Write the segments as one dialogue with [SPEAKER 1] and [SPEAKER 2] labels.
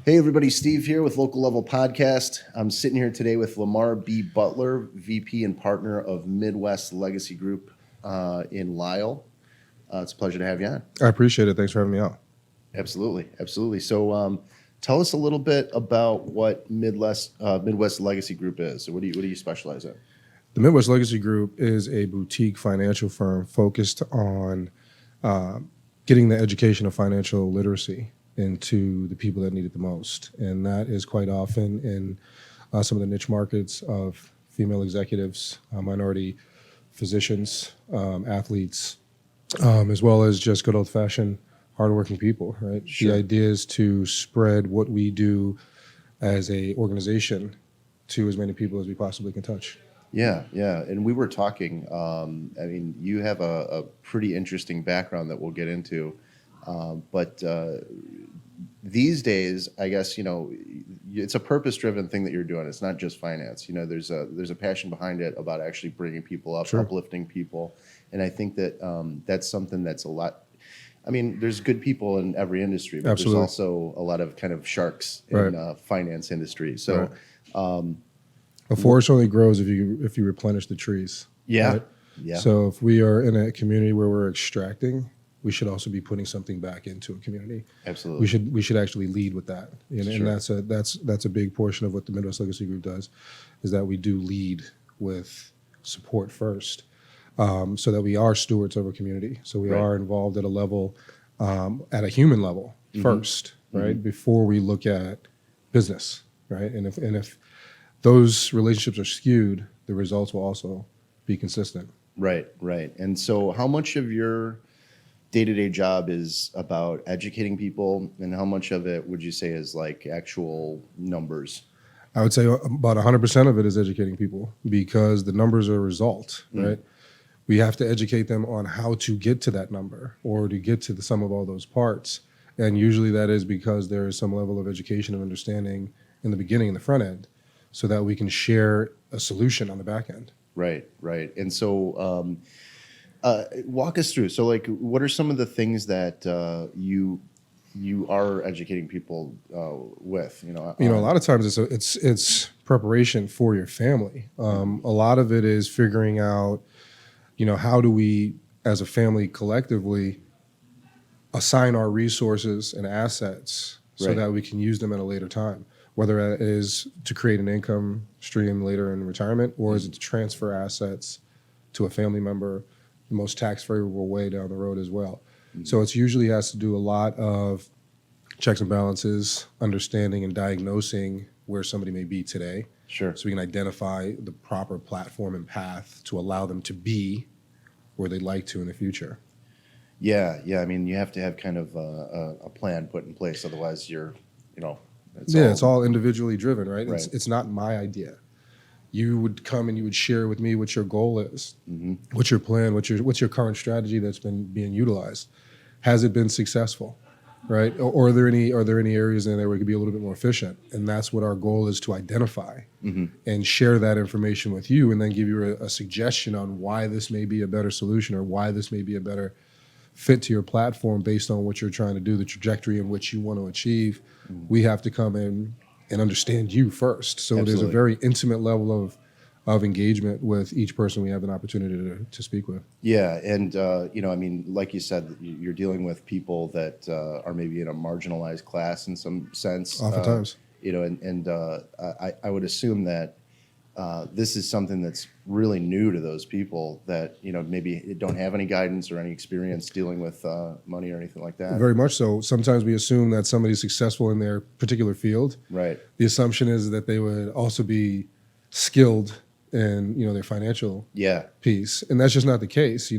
[SPEAKER 1] Hey everybody, Steve here with Local Level Podcast. I'm sitting here today with Lamar B. Butler, VP and partner of Midwest Legacy Group in Lisle. It's a pleasure to have you on.
[SPEAKER 2] I appreciate it. Thanks for having me on.
[SPEAKER 1] Absolutely. So tell us a little bit about what Midwest Legacy Group is. So what do you specialize in?
[SPEAKER 2] The Midwest Legacy Group is a boutique financial firm focused on getting the education of financial literacy into the people that need it the most. And that is quite often in some of the niche markets of female executives, minority physicians, athletes, as well as just good old-fashioned hardworking people, right?
[SPEAKER 1] Sure.
[SPEAKER 2] The idea is to spread what we do as a organization to as many people as we possibly can touch.
[SPEAKER 1] Yeah. And we were talking, you have a pretty interesting background that we'll get into. But these days, I guess, it's a purpose-driven thing that you're doing. It's not just finance. There's a passion behind it about actually bringing people up,
[SPEAKER 2] Sure.
[SPEAKER 1] uplifting people. And I think that that's something that's a lot. There's good people in every industry, but
[SPEAKER 2] Absolutely.
[SPEAKER 1] There's also a lot of kind of sharks in
[SPEAKER 2] Right.
[SPEAKER 1] finance industry. So,
[SPEAKER 2] Right. A forest only grows if you replenish the trees.
[SPEAKER 1] yeah.
[SPEAKER 2] Right?
[SPEAKER 1] Yeah.
[SPEAKER 2] So if we are in a community where we're extracting, we should also be putting something back into a community.
[SPEAKER 1] Absolutely.
[SPEAKER 2] We should actually lead with that, and
[SPEAKER 1] Sure.
[SPEAKER 2] that's a big portion of what the Midwest Legacy Group does, is that we do lead with support first, so that we are stewards of our community. So we
[SPEAKER 1] Right.
[SPEAKER 2] are involved at a level, at a human level first, right, before we look at business, right, and if those relationships are skewed, the results will also be consistent.
[SPEAKER 1] Right. And so how much of your day-to-day job is about educating people, and how much of it would you say is like actual numbers?
[SPEAKER 2] I would say about 100% of it is educating people, because the numbers are a result, right? We have to educate them on how to get to that number or to get to the sum of all those parts. And usually that is because there is some level of education and understanding in the beginning, in the front end, so that we can share a solution on the back end.
[SPEAKER 1] Right. And so walk us through. So like, what are some of the things that you are educating people with?
[SPEAKER 2] A lot of times it's preparation for your family. A lot of it is figuring out, how do we as a family collectively assign our resources and assets so
[SPEAKER 1] Right.
[SPEAKER 2] that we can use them at a later time, whether that is to create an income stream later in retirement, or is it to transfer assets to a family member the most tax favorable way down the road as well. So it's usually has to do a lot of checks and balances, understanding and diagnosing where somebody may be today,
[SPEAKER 1] Sure.
[SPEAKER 2] so we can identify the proper platform and path to allow them to be where they'd like to in the future.
[SPEAKER 1] Yeah. You have to have kind of a plan put in place. Otherwise it's
[SPEAKER 2] It's all individually driven, right?
[SPEAKER 1] Right.
[SPEAKER 2] It's not my idea. You would come and you would share with me what your goal is, what's your plan, what's your current strategy that's been being utilized. Has it been successful, right? Or are there any areas in there where it could be a little bit more efficient? And that's what our goal is, to identify and share that information with you, and then give you a suggestion on why this may be a better solution or why this may be a better fit to your platform based on what you're trying to do, the trajectory in which you want to achieve. We have to come in and understand you first. So there's a
[SPEAKER 1] Absolutely.
[SPEAKER 2] very intimate level of engagement with each person we have an opportunity to speak with.
[SPEAKER 1] Yeah, and like you said, you're dealing with people that are maybe in a marginalized class in some sense.
[SPEAKER 2] Oftentimes.
[SPEAKER 1] I would assume that this is something that's really new to those people that maybe don't have any guidance or any experience dealing with money or anything like that.
[SPEAKER 2] Very much so. Sometimes we assume that somebody's successful in their particular field.
[SPEAKER 1] Right.
[SPEAKER 2] The assumption is that they would also be skilled in their financial
[SPEAKER 1] Yeah.
[SPEAKER 2] piece, and that's just not the case.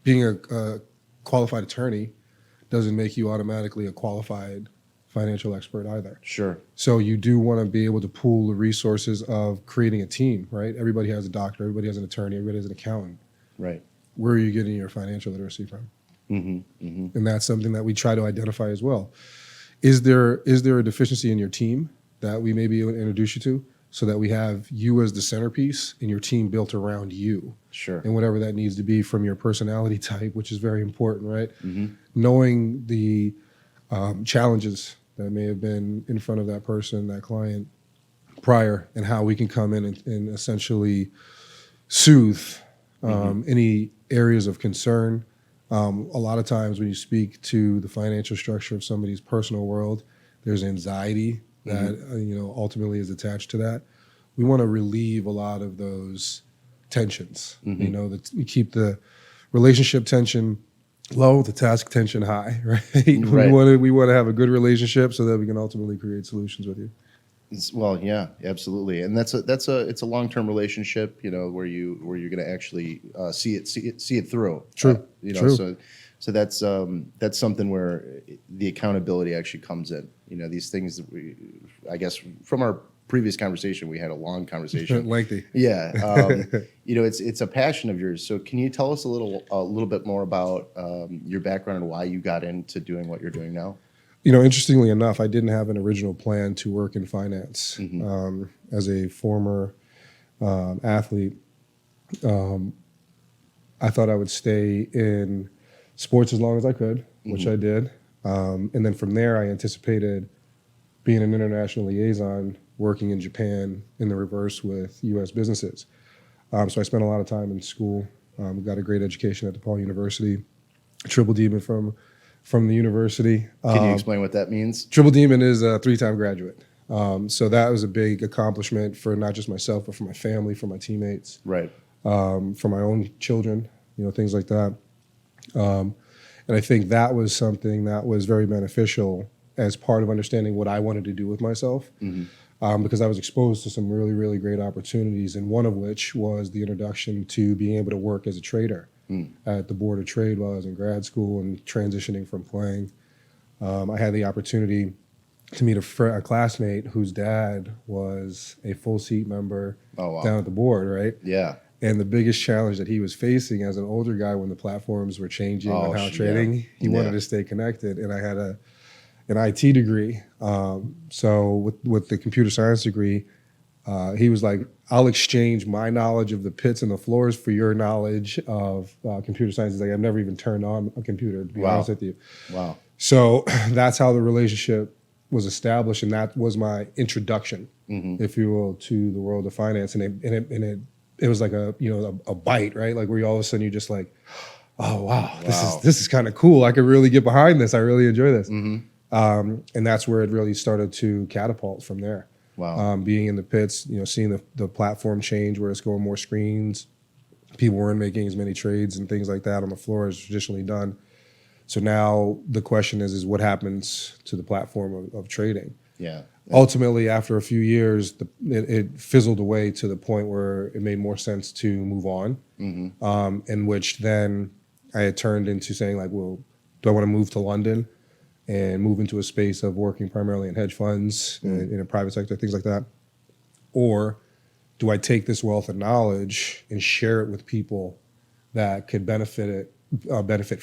[SPEAKER 2] Being a qualified attorney doesn't make you automatically a qualified financial expert either.
[SPEAKER 1] Sure.
[SPEAKER 2] So you do want to be able to pool the resources of creating a team, right? Everybody has a doctor, everybody has an attorney, everybody has an accountant.
[SPEAKER 1] Right.
[SPEAKER 2] Where are you getting your financial literacy from? And that's something that we try to identify as well. Is there a deficiency in your team that we may be able to introduce you to, so that we have you as the centerpiece and your team built around you?
[SPEAKER 1] Sure.
[SPEAKER 2] And whatever that needs to be from your personality type, which is very important, right? Knowing the challenges that may have been in front of that person, that client prior, and how we can come in and essentially soothe any areas of concern. A lot of times when you speak to the financial structure of somebody's personal world, there's anxiety that ultimately is attached to that. We want to relieve a lot of those tensions. That we keep the relationship tension low, the task tension high, right? We want to have a good relationship so that we can ultimately create solutions with you.
[SPEAKER 1] Well, yeah, absolutely, and it's a long-term relationship, where you're going to actually see it through.
[SPEAKER 2] True. True.
[SPEAKER 1] So that's something where the accountability actually comes in. These things that I guess from our previous conversation, we had a long conversation.
[SPEAKER 2] Lengthy.
[SPEAKER 1] Yeah. It's a passion of yours. So can you tell us a little bit more about your background and why you got into doing what you're doing now?
[SPEAKER 2] Interestingly enough, I didn't have an original plan to work in finance. As a former athlete, I thought I would stay in sports as long as I could, which I did. And then from there, I anticipated being an international liaison, working in Japan in the reverse with U.S. businesses. So I spent a lot of time in school, got a great education at DePaul University, triple demon from the university.
[SPEAKER 1] Can you explain what that means?
[SPEAKER 2] Triple demon is a 3-time graduate. So that was a big accomplishment for not just myself, but for my family, for my teammates,
[SPEAKER 1] Right.
[SPEAKER 2] For my own children, things like that. And I think that was something that was very beneficial as part of understanding what I wanted to do with myself. Because I was exposed to some really, really great opportunities, and one of which was the introduction to being able to work as a trader at the Board of Trade while I was in grad school and transitioning from playing. I had the opportunity to meet a classmate whose dad was a full seat member down at the board, right?
[SPEAKER 1] Yeah.
[SPEAKER 2] And the biggest challenge that he was facing as an older guy when the platforms were changing on how trading, he wanted to stay connected. And I had an IT degree. So with the computer science degree, he was like, I'll exchange my knowledge of the pits and the floors for your knowledge of computer science. He's like, I've never even turned on a computer, to be honest with you. Wow. So that's how the relationship was established. And that was my introduction, if you will, to the world of finance. And it was like a bite, right? Like where all of a sudden you're just like, oh, wow. This is kind of cool. I could really get behind this. I really enjoy this. And that's where it really started to catapult from there. Wow. Being in the pits, seeing the platform change where it's going more screens. People weren't making as many trades and things like that on the floor as traditionally done. So now the question is what happens to the platform of trading? Yeah. Ultimately, after a few years, it fizzled away to the point where it made more sense to move on, in which then I had turned into saying like, well, do I want to move to London and move into a space of working primarily in hedge funds, in a private sector, things like that? Or do I take this wealth of knowledge and share it with people that could benefit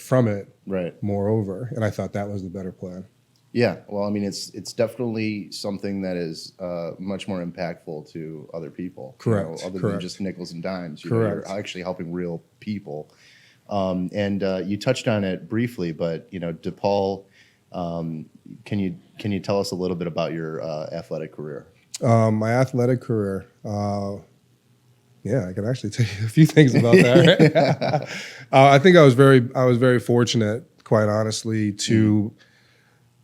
[SPEAKER 2] from it moreover? And I thought that was the better plan.
[SPEAKER 1] Yeah, well, I mean, it's definitely something that is much more impactful to other people.
[SPEAKER 2] Correct.
[SPEAKER 1] Other than just nickels and dimes.
[SPEAKER 2] Correct.
[SPEAKER 1] You're actually helping real people. And you touched on it briefly, but DePaul. Can you tell us a little bit about your athletic career?
[SPEAKER 2] My athletic career. Yeah, I can actually tell you a few things about that. Right? I think I was very fortunate, quite honestly, to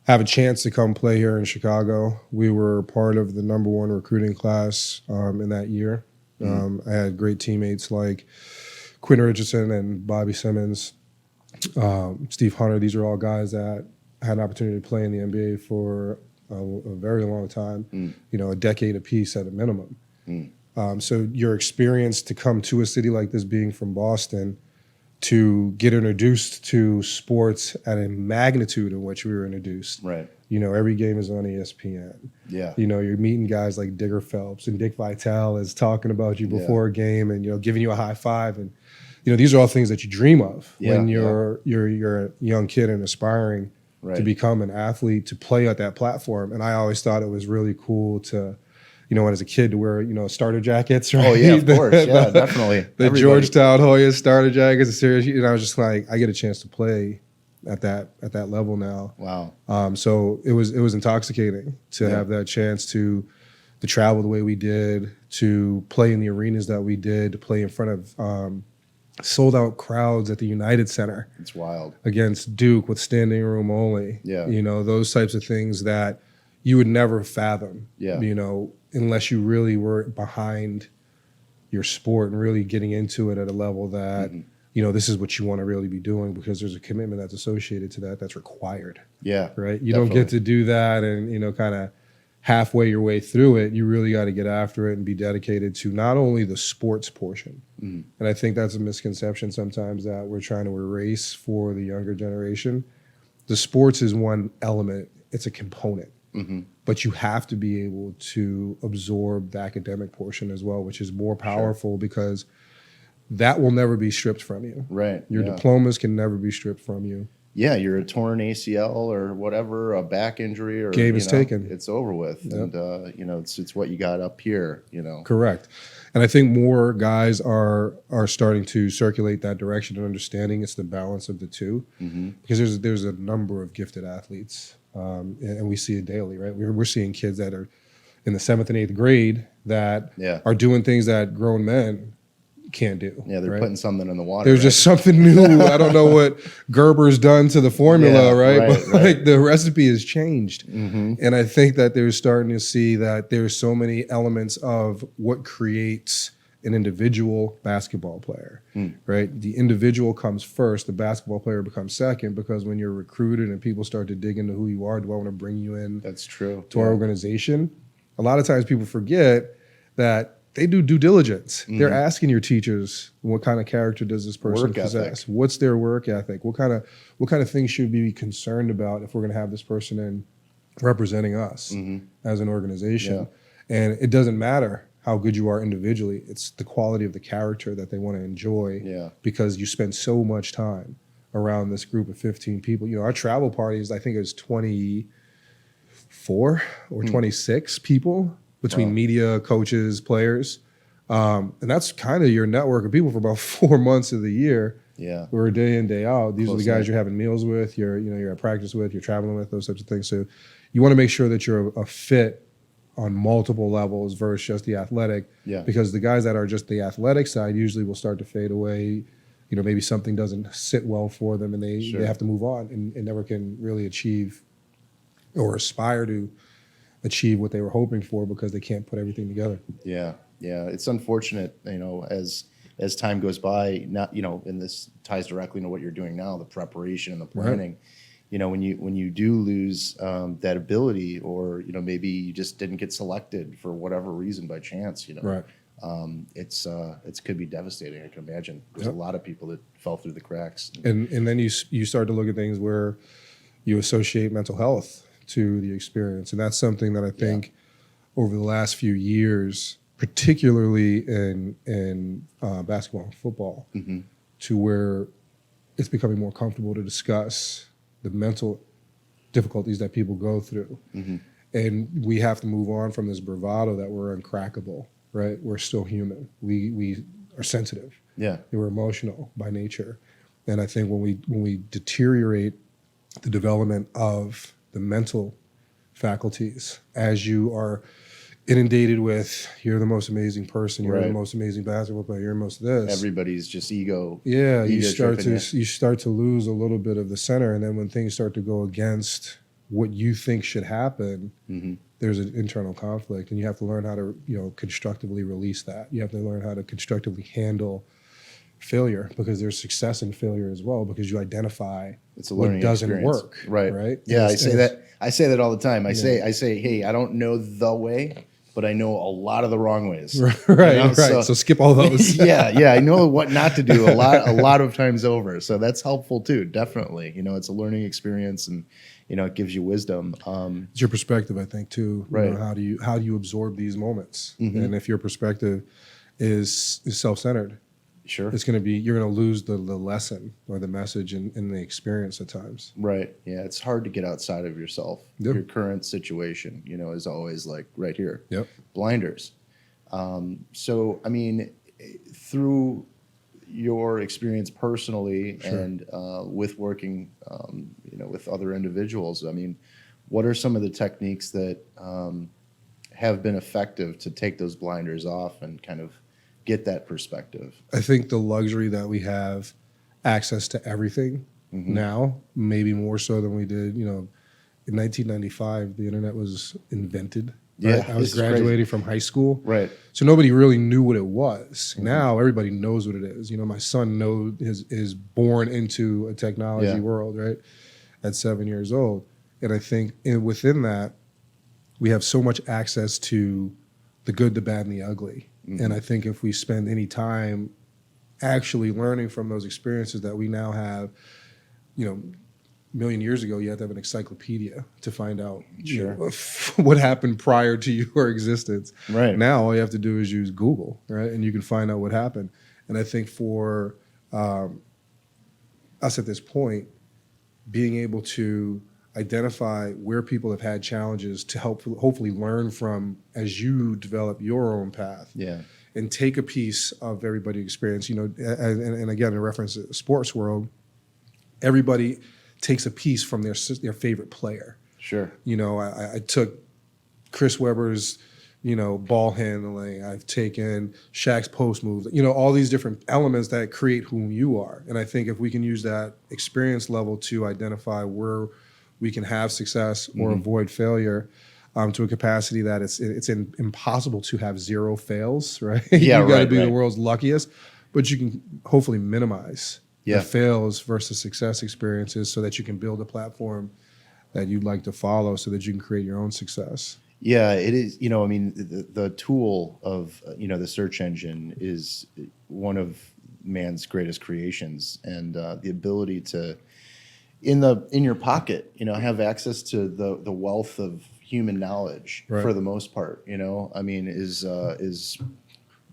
[SPEAKER 2] have a chance to come play here in Chicago. We were part of the #1 recruiting class in that year. I had great teammates like Quinn Richardson and Bobby Simmons, Steve Hunter. These are all guys that had an opportunity to play in the NBA for a very long time, a decade apiece at a minimum. So your experience to come to a city like this, being from Boston, to get introduced to sports at a magnitude in which we were introduced. Right. Every game is on ESPN. Yeah. You're meeting guys like Digger Phelps, and Dick Vitale is talking about you before a game and, giving you a high five. And, these are all things that you dream of when you're a young kid and aspiring to become an athlete, to play at that platform. And I always thought it was really cool to, as a kid, to wear, starter jackets. Right?
[SPEAKER 1] Oh, yeah, of course. Yeah, definitely.
[SPEAKER 2] The Georgetown Hoyas starter jackets. And I was just like, I get a chance to play at that level now.
[SPEAKER 1] Wow.
[SPEAKER 2] So it was intoxicating to have that chance to travel the way we did, to play in the arenas that we did, to play in front of sold out crowds at the United Center.
[SPEAKER 1] It's wild.
[SPEAKER 2] Against Duke with standing room only.
[SPEAKER 1] Yeah.
[SPEAKER 2] You know, those types of things that you would never fathom,
[SPEAKER 1] Yeah.
[SPEAKER 2] you know, unless you really were behind your sport and really getting into it at a level that, you know, this is what you want to really be doing, because there's a commitment that's associated to that that's required.
[SPEAKER 1] Yeah.
[SPEAKER 2] Right. You don't get to do that and, you know, kind of halfway your way through it. You really got to get after it and be dedicated to not only the sports portion. And I think that's a misconception sometimes that we're trying to erase for the younger generation. The sports is one element. It's a component. But you have to be able to absorb the academic portion as well, which is more powerful because that will never be stripped from you.
[SPEAKER 1] Right.
[SPEAKER 2] Your diplomas can never be stripped from you.
[SPEAKER 1] Yeah, you're a torn ACL or whatever, a back injury, or
[SPEAKER 2] Game is taken.
[SPEAKER 1] It's over with, and you know, it's what you got up here. You know,
[SPEAKER 2] correct. And I think more guys are starting to circulate that direction and understanding it's the balance of the two, because there's a number of gifted athletes, and we see it daily, right? We're seeing kids that are in the 7th and 8th grade that are doing things that grown men can't do.
[SPEAKER 1] Yeah, they're putting something in the water.
[SPEAKER 2] There's just something new. I don't know what Gerber's done to the formula, right? But like the recipe has changed. And I think that they're starting to see that there's so many elements of what creates an individual basketball player, right? The individual comes first, the basketball player becomes second, because when you're recruited and people start to dig into who you are, do I want to bring you in
[SPEAKER 1] That's true.
[SPEAKER 2] to our organization? A lot of times people forget that they do due diligence. They're asking your teachers, what kind of character does this person possess? What's their work ethic? What kind of things should we be concerned about if we're going to have this person in representing us as an organization? And it doesn't matter how good you are individually. It's the quality of the character that they want to enjoy because you spend so much time around this group of 15 people. You know, our travel parties, I think it was 24 or 26 people between media, coaches, players. And that's kind of your network of people for about 4 months of the year.
[SPEAKER 1] Yeah.
[SPEAKER 2] Or day in, day out. These are the guys you're having meals with, you're at practice with, you're traveling with, those types of things. So you want to make sure that you're a fit on multiple levels versus just the athletic.
[SPEAKER 1] Yeah.
[SPEAKER 2] Because the guys that are just the athletic side usually will start to fade away. You know, maybe something doesn't sit well for them and they have to move on and never can really achieve or aspire to achieve what they were hoping for because they can't put everything together.
[SPEAKER 1] Yeah, yeah, it's unfortunate, you know, as time goes by. Not, you know, and this ties directly into what you're doing now, the preparation and the planning. You know, when you do lose that ability, or you know, maybe you just didn't get selected for whatever reason by chance. You know, it's could be devastating. I can imagine. There's a lot of people that fell through the cracks.
[SPEAKER 2] And then you start to look at things where you associate mental health to the experience. And that's something that I think over the last few years, particularly in basketball and football, to where it's becoming more comfortable to discuss the mental difficulties that people go through. And we have to move on from this bravado that we're uncrackable, right? We're still human. We are sensitive.
[SPEAKER 1] Yeah.
[SPEAKER 2] We're emotional by nature. And I think when we deteriorate the development of the mental faculties, as you are inundated with, you're the most amazing person, you're the most amazing basketball player, you're most of this.
[SPEAKER 1] Everybody's just ego.
[SPEAKER 2] Yeah, you start to lose a little bit of the center, and then when things start to go against what you think should happen, there's an internal conflict, and you have to learn how to, you know, constructively release that. You have to learn how to constructively handle failure, because there's success in failure as well, because you identify what doesn't work. Right.
[SPEAKER 1] Yeah, I say that all the time. I say, hey, I don't know the way, but I know a lot of the wrong ways.
[SPEAKER 2] Right. You know? So skip all those.
[SPEAKER 1] I know what not to do a lot of times over. So that's helpful too. Definitely. You know, it's a learning experience, and you know, it gives you wisdom.
[SPEAKER 2] It's your perspective, I think, too.
[SPEAKER 1] Right.
[SPEAKER 2] You know, how do you absorb these moments? And if your perspective is self-centered, it's going to be, you're going to lose the lesson or the message in the experience at times.
[SPEAKER 1] Right. Yeah. It's hard to get outside of yourself.
[SPEAKER 2] Yep.
[SPEAKER 1] Your current situation, you know, is always like right here.
[SPEAKER 2] Yep.
[SPEAKER 1] Blinders. So, I mean, through your experience personally
[SPEAKER 2] Sure.
[SPEAKER 1] and with working, with other individuals, I mean, what are some of the techniques that have been effective to take those blinders off and kind of get that perspective?
[SPEAKER 2] I think the luxury that we have access to everything now, maybe more so than we did, in 1995, the internet was invented. Right?
[SPEAKER 1] Yeah,
[SPEAKER 2] I was
[SPEAKER 1] this is crazy.
[SPEAKER 2] graduating from high school.
[SPEAKER 1] Right.
[SPEAKER 2] So nobody really knew what it was. Now everybody knows what it is. My son is born into a technology world, right? At 7 years old. And I think within that, we have so much access to the good, the bad, and the ugly. And I think if we spend any time actually learning from those experiences that we now have, a million years ago, you had to have an encyclopedia to find out what happened prior to your existence.
[SPEAKER 1] Right.
[SPEAKER 2] Now, all you have to do is use Google, right? And you can find out what happened. And I think for us at this point, being able to identify where people have had challenges to help hopefully learn from as you develop your own path.
[SPEAKER 1] Yeah.
[SPEAKER 2] And take a piece of everybody's experience, and again, in reference to the sports world, everybody takes a piece from their favorite player.
[SPEAKER 1] Sure.
[SPEAKER 2] I took Chris Webber's, ball handling. I've taken Shaq's post moves, all these different elements that create who you are. And I think if we can use that experience level to identify where we can have success or avoid failure, to a capacity that it's impossible to have zero fails, right?
[SPEAKER 1] Yeah,
[SPEAKER 2] you got to be
[SPEAKER 1] right.
[SPEAKER 2] the world's luckiest, but you can hopefully minimize the fails versus success experiences so that you can build a platform that you'd like to follow so that you can create your own success.
[SPEAKER 1] Yeah, it is. The tool of, the search engine is one of man's greatest creations, and the ability to, in your pocket, have access to the wealth of human knowledge for the most part, is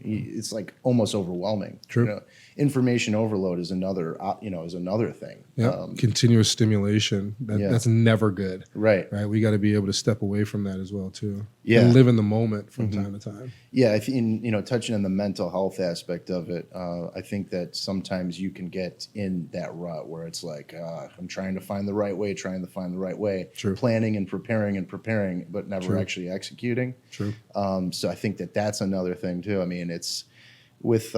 [SPEAKER 1] it's like almost overwhelming.
[SPEAKER 2] True.
[SPEAKER 1] Information overload is another thing.
[SPEAKER 2] Yeah. Continuous stimulation. That's never good.
[SPEAKER 1] Right.
[SPEAKER 2] Right. We got to be able to step away from that as well too.
[SPEAKER 1] Yeah.
[SPEAKER 2] And live in the moment from time to time.
[SPEAKER 1] Yeah. I think, touching on the mental health aspect of it, I think that sometimes you can get in that rut where it's like, I'm trying to find the right way,
[SPEAKER 2] True.
[SPEAKER 1] planning and preparing, but never actually executing.
[SPEAKER 2] True.
[SPEAKER 1] So I think that's another thing too. I mean, it's with,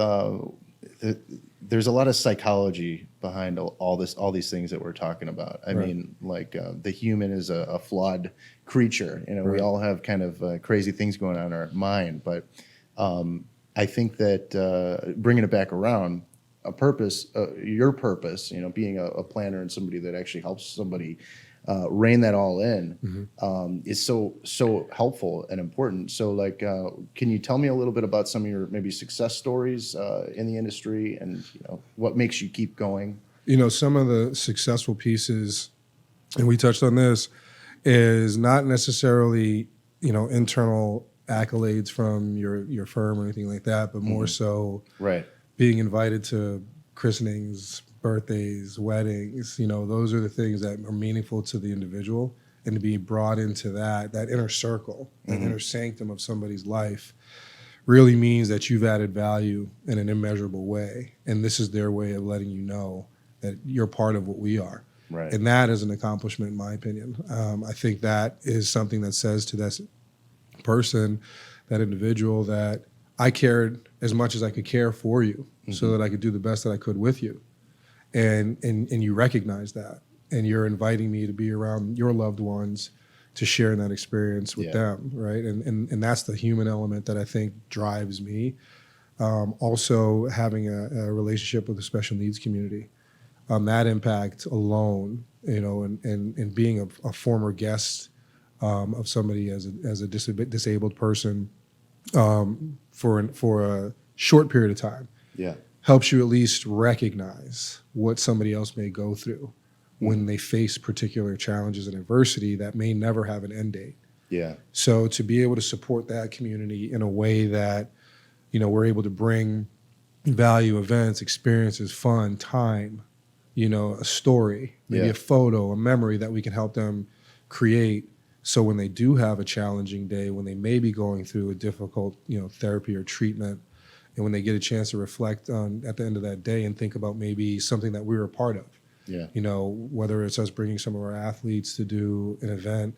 [SPEAKER 1] there's a lot of psychology behind all these things that we're talking about. I mean, like the human is a flawed creature. We all have kind of crazy things going on in our mind. But I think that bringing it back around, your purpose, being a planner and somebody that actually helps somebody rein that all in, is so helpful and important. So, can you tell me a little bit about some of your maybe success stories in the industry, and what makes you keep going?
[SPEAKER 2] Some of the successful pieces, and we touched on this, is not necessarily internal accolades from your firm or anything like that, but more so being invited to christenings, birthdays, weddings. Those are the things that are meaningful to the individual, and to be brought into that inner circle, that inner sanctum of somebody's life really means that you've added value in an immeasurable way. And this is their way of letting you know that you're part of what we are.
[SPEAKER 1] Right.
[SPEAKER 2] And that is an accomplishment, in my opinion. I think that is something that says to that person, that individual, that I cared as much as I could care for you so that I could do the best that I could with you. And you recognize that, and you're inviting me to be around your loved ones to share in that experience with them, right? And that's the human element that I think drives me. Also, having a relationship with the special needs community, that impact alone, and being a former guest of somebody as a disabled person for a short period of time.
[SPEAKER 1] Yeah.
[SPEAKER 2] Helps you at least recognize what somebody else may go through when they face particular challenges and adversity that may never have an end date.
[SPEAKER 1] Yeah.
[SPEAKER 2] So to be able to support that community in a way that, we're able to bring value, events, experiences, fun, time, a story, maybe a photo, a memory that we can help them create. So when they do have a challenging day, when they may be going through a difficult, therapy or treatment, and when they get a chance to reflect on at the end of that day and think about maybe something that we were a part of.
[SPEAKER 1] Yeah.
[SPEAKER 2] You know, whether it's us bringing some of our athletes to do an event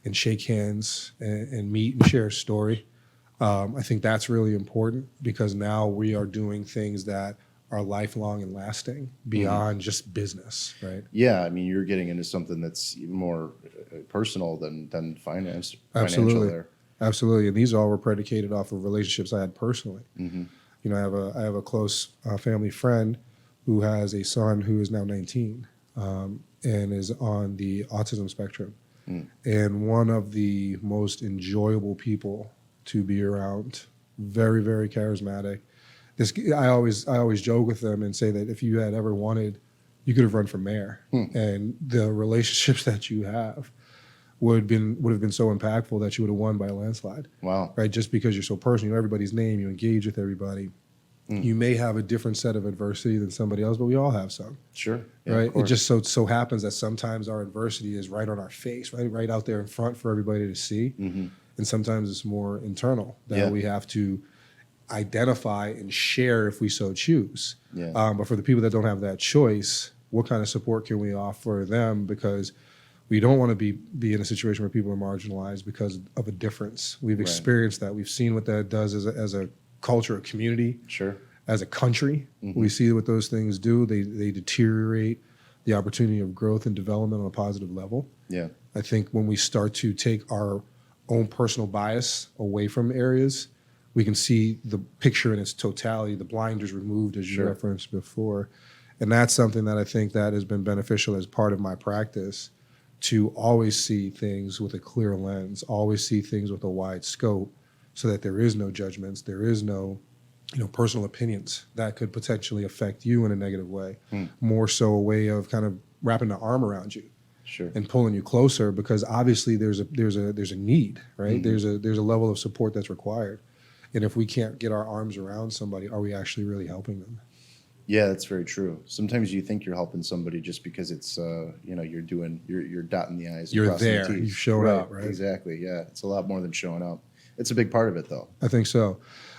[SPEAKER 2] and shake hands and meet and share a story. I think that's really important because now we are doing things that are lifelong and lasting beyond just business, right?
[SPEAKER 1] Yeah, I mean, you're getting into something that's even more personal than financial
[SPEAKER 2] Absolutely.
[SPEAKER 1] there.
[SPEAKER 2] Absolutely. And these all were predicated off of relationships I had personally. You know, I have a close family friend who has a son who is now 19 and is on the autism spectrum. And one of the most enjoyable people to be around, very, very charismatic. I always joke with them and say that if you had ever wanted, you could have run for mayor. And the relationships that you have would have been so impactful that you would have won by a landslide.
[SPEAKER 1] Wow.
[SPEAKER 2] Right? Just because you're so personal, you know everybody's name, you engage with everybody. You may have a different set of adversity than somebody else, but we all have some.
[SPEAKER 1] Sure. Yeah,
[SPEAKER 2] Right?
[SPEAKER 1] of
[SPEAKER 2] It
[SPEAKER 1] course.
[SPEAKER 2] just so happens that sometimes our adversity is right on our face, right out there in front for everybody to see. And sometimes it's more internal that
[SPEAKER 1] Yeah.
[SPEAKER 2] we have to identify and share if we so choose.
[SPEAKER 1] Yeah.
[SPEAKER 2] But for the people that don't have that choice, what kind of support can we offer them? Because we don't want to be in a situation where people are marginalized because of a difference. We've
[SPEAKER 1] Right.
[SPEAKER 2] experienced that. We've seen what that does as a culture, a community,
[SPEAKER 1] Sure.
[SPEAKER 2] as a country. We see what those things do. They deteriorate the opportunity of growth and development on a positive level.
[SPEAKER 1] Yeah.
[SPEAKER 2] I think when we start to take our own personal bias away from areas, we can see the picture in its totality, the blinders removed, as you
[SPEAKER 1] Sure.
[SPEAKER 2] referenced before. And that's something that I think that has been beneficial as part of my practice, to always see things with a clear lens, always see things with a wide scope, so that there is no judgments, there is no personal opinions that could potentially affect you in a negative way. More so a way of kind of wrapping the arm around you
[SPEAKER 1] Sure.
[SPEAKER 2] and pulling you closer, because obviously there's a need, right? There's a level of support that's required. And if we can't get our arms around somebody, are we actually really helping them?
[SPEAKER 1] Yeah, that's very true. Sometimes you think you're helping somebody just because it's you're dotting the I's and
[SPEAKER 2] You're
[SPEAKER 1] crossing
[SPEAKER 2] there.
[SPEAKER 1] the T's.
[SPEAKER 2] You've shown up, right?
[SPEAKER 1] Exactly. Yeah, it's a lot more than showing up. It's a big part of it, though.
[SPEAKER 2] I think so.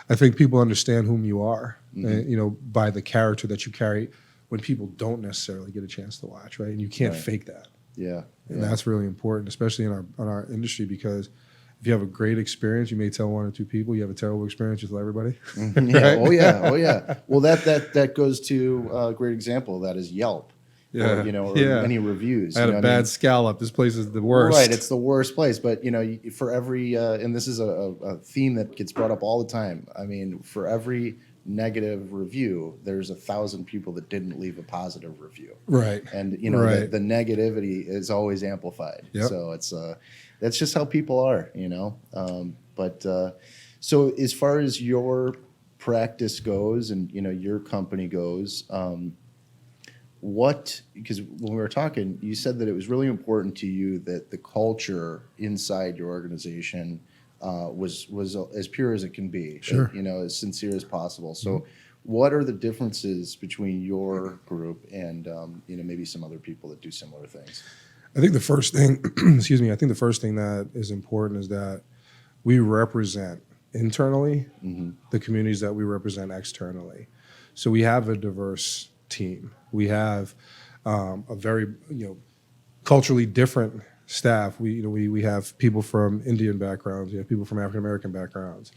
[SPEAKER 2] I think people understand whom you are, by the character that you carry when people don't necessarily get a chance to watch, right? And you can't
[SPEAKER 1] Right.
[SPEAKER 2] fake that.
[SPEAKER 1] Yeah.
[SPEAKER 2] And that's really important, especially in our industry, because if you have a great experience, you may tell one or two people. You have a terrible experience, you tell everybody.
[SPEAKER 1] Yeah. Oh yeah. Oh yeah. Well, that goes to a great example of that is Yelp.
[SPEAKER 2] Yeah.
[SPEAKER 1] Or
[SPEAKER 2] Yeah.
[SPEAKER 1] any reviews.
[SPEAKER 2] I had
[SPEAKER 1] you know
[SPEAKER 2] a
[SPEAKER 1] what I mean?
[SPEAKER 2] bad scallop. This place is the worst.
[SPEAKER 1] Right, it's the worst place. But for every and this is a theme that gets brought up all the time. I mean, for every negative review, there's 1,000 people that didn't leave a positive review.
[SPEAKER 2] Right.
[SPEAKER 1] And
[SPEAKER 2] Right.
[SPEAKER 1] the negativity is always amplified.
[SPEAKER 2] Yep.
[SPEAKER 1] So that's just how people are. So as far as your practice goes, and your company goes. Because when we were talking, you said that it was really important to you that the culture inside your organization was as pure as it can be,
[SPEAKER 2] Sure.
[SPEAKER 1] as sincere as possible. So, what are the differences between your group and maybe some other people that do similar things?
[SPEAKER 2] I think the first thing, excuse me, I think the first thing that is important is that we represent internally the communities that we represent externally. So we have a diverse team. We have a very culturally different staff. We have people from Indian backgrounds. We have people from African American backgrounds.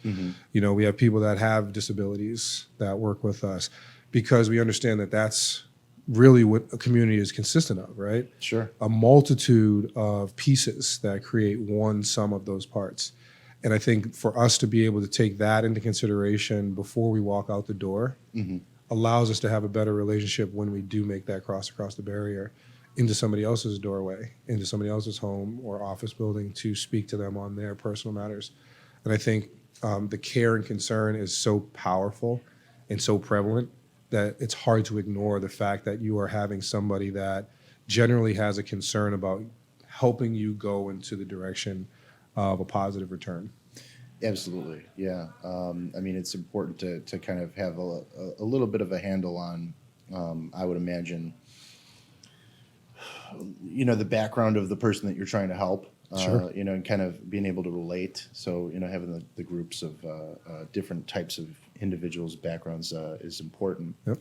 [SPEAKER 2] We have people that have disabilities that work with us, because we understand that that's really what a community is consistent of, right?
[SPEAKER 1] Sure.
[SPEAKER 2] A multitude of pieces that create one sum of those parts. And I think for us to be able to take that into consideration before we walk out the door allows us to have a better relationship when we do make that cross across the barrier into somebody else's doorway, into somebody else's home or office building, to speak to them on their personal matters. And I think the care and concern is so powerful and so prevalent that it's hard to ignore the fact that you are having somebody that generally has a concern about helping you go into the direction of a positive return.
[SPEAKER 1] Absolutely, yeah. I mean, it's important to kind of have a little bit of a handle on, I would imagine, the background of the person that you're trying to help.
[SPEAKER 2] Sure.
[SPEAKER 1] And kind of being able to relate. So, having the groups of different types of individuals' backgrounds is important.
[SPEAKER 2] Yep.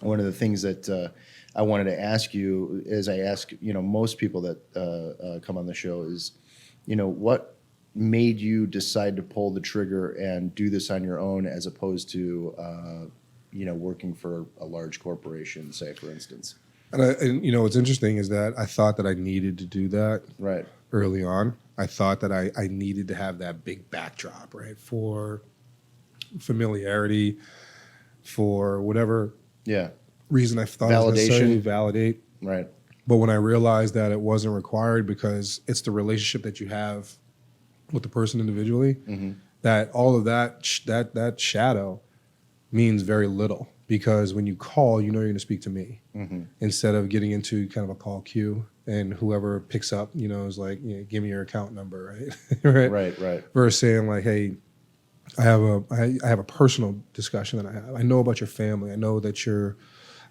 [SPEAKER 1] One of the things that I wanted to ask you, as I ask, most people that come on the show, is, what made you decide to pull the trigger and do this on your own, as opposed to, working for a large corporation, say, for instance?
[SPEAKER 2] And what's interesting is that I thought that I needed to do that
[SPEAKER 1] Right.
[SPEAKER 2] early on. I thought that I needed to have that big backdrop, right, for familiarity, for whatever
[SPEAKER 1] Yeah.
[SPEAKER 2] reason I thought it was necessary to
[SPEAKER 1] Validation.
[SPEAKER 2] validate.
[SPEAKER 1] Right.
[SPEAKER 2] But when I realized that it wasn't required, because it's the relationship that you have with the person individually, that all of that that shadow means very little. Because when you call, you're going to speak to me, instead of getting into kind of a call queue, and whoever picks up, is like, give me your account number, right?
[SPEAKER 1] Right. Right.
[SPEAKER 2] Versus saying like, hey, I have a personal discussion that I have. I know about your family. I know that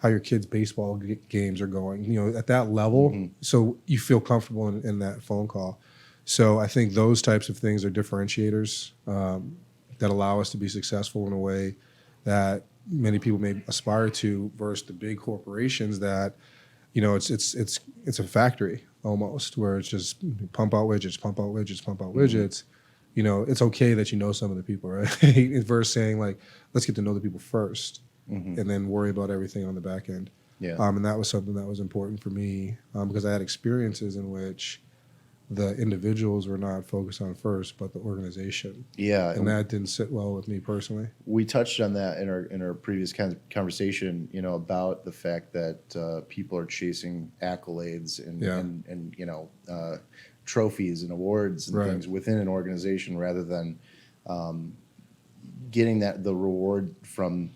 [SPEAKER 2] how your kids' baseball games are going. At that level, so you feel comfortable in that phone call. So I think those types of things are differentiators that allow us to be successful in a way that many people may aspire to, versus the big corporations that, it's a factory almost, where it's just pump out widgets, pump out widgets, pump out widgets. It's okay that some of the people, right? Versus saying like, let's get to know the people first, and then worry about everything on the back end.
[SPEAKER 1] Yeah.
[SPEAKER 2] And that was something that was important for me, because I had experiences in which the individuals were not focused on first, but the organization.
[SPEAKER 1] Yeah.
[SPEAKER 2] And that didn't sit well with me personally.
[SPEAKER 1] We touched on that in our previous conversation, about the fact that people are chasing accolades and trophies and awards and things within an organization, rather than getting the reward from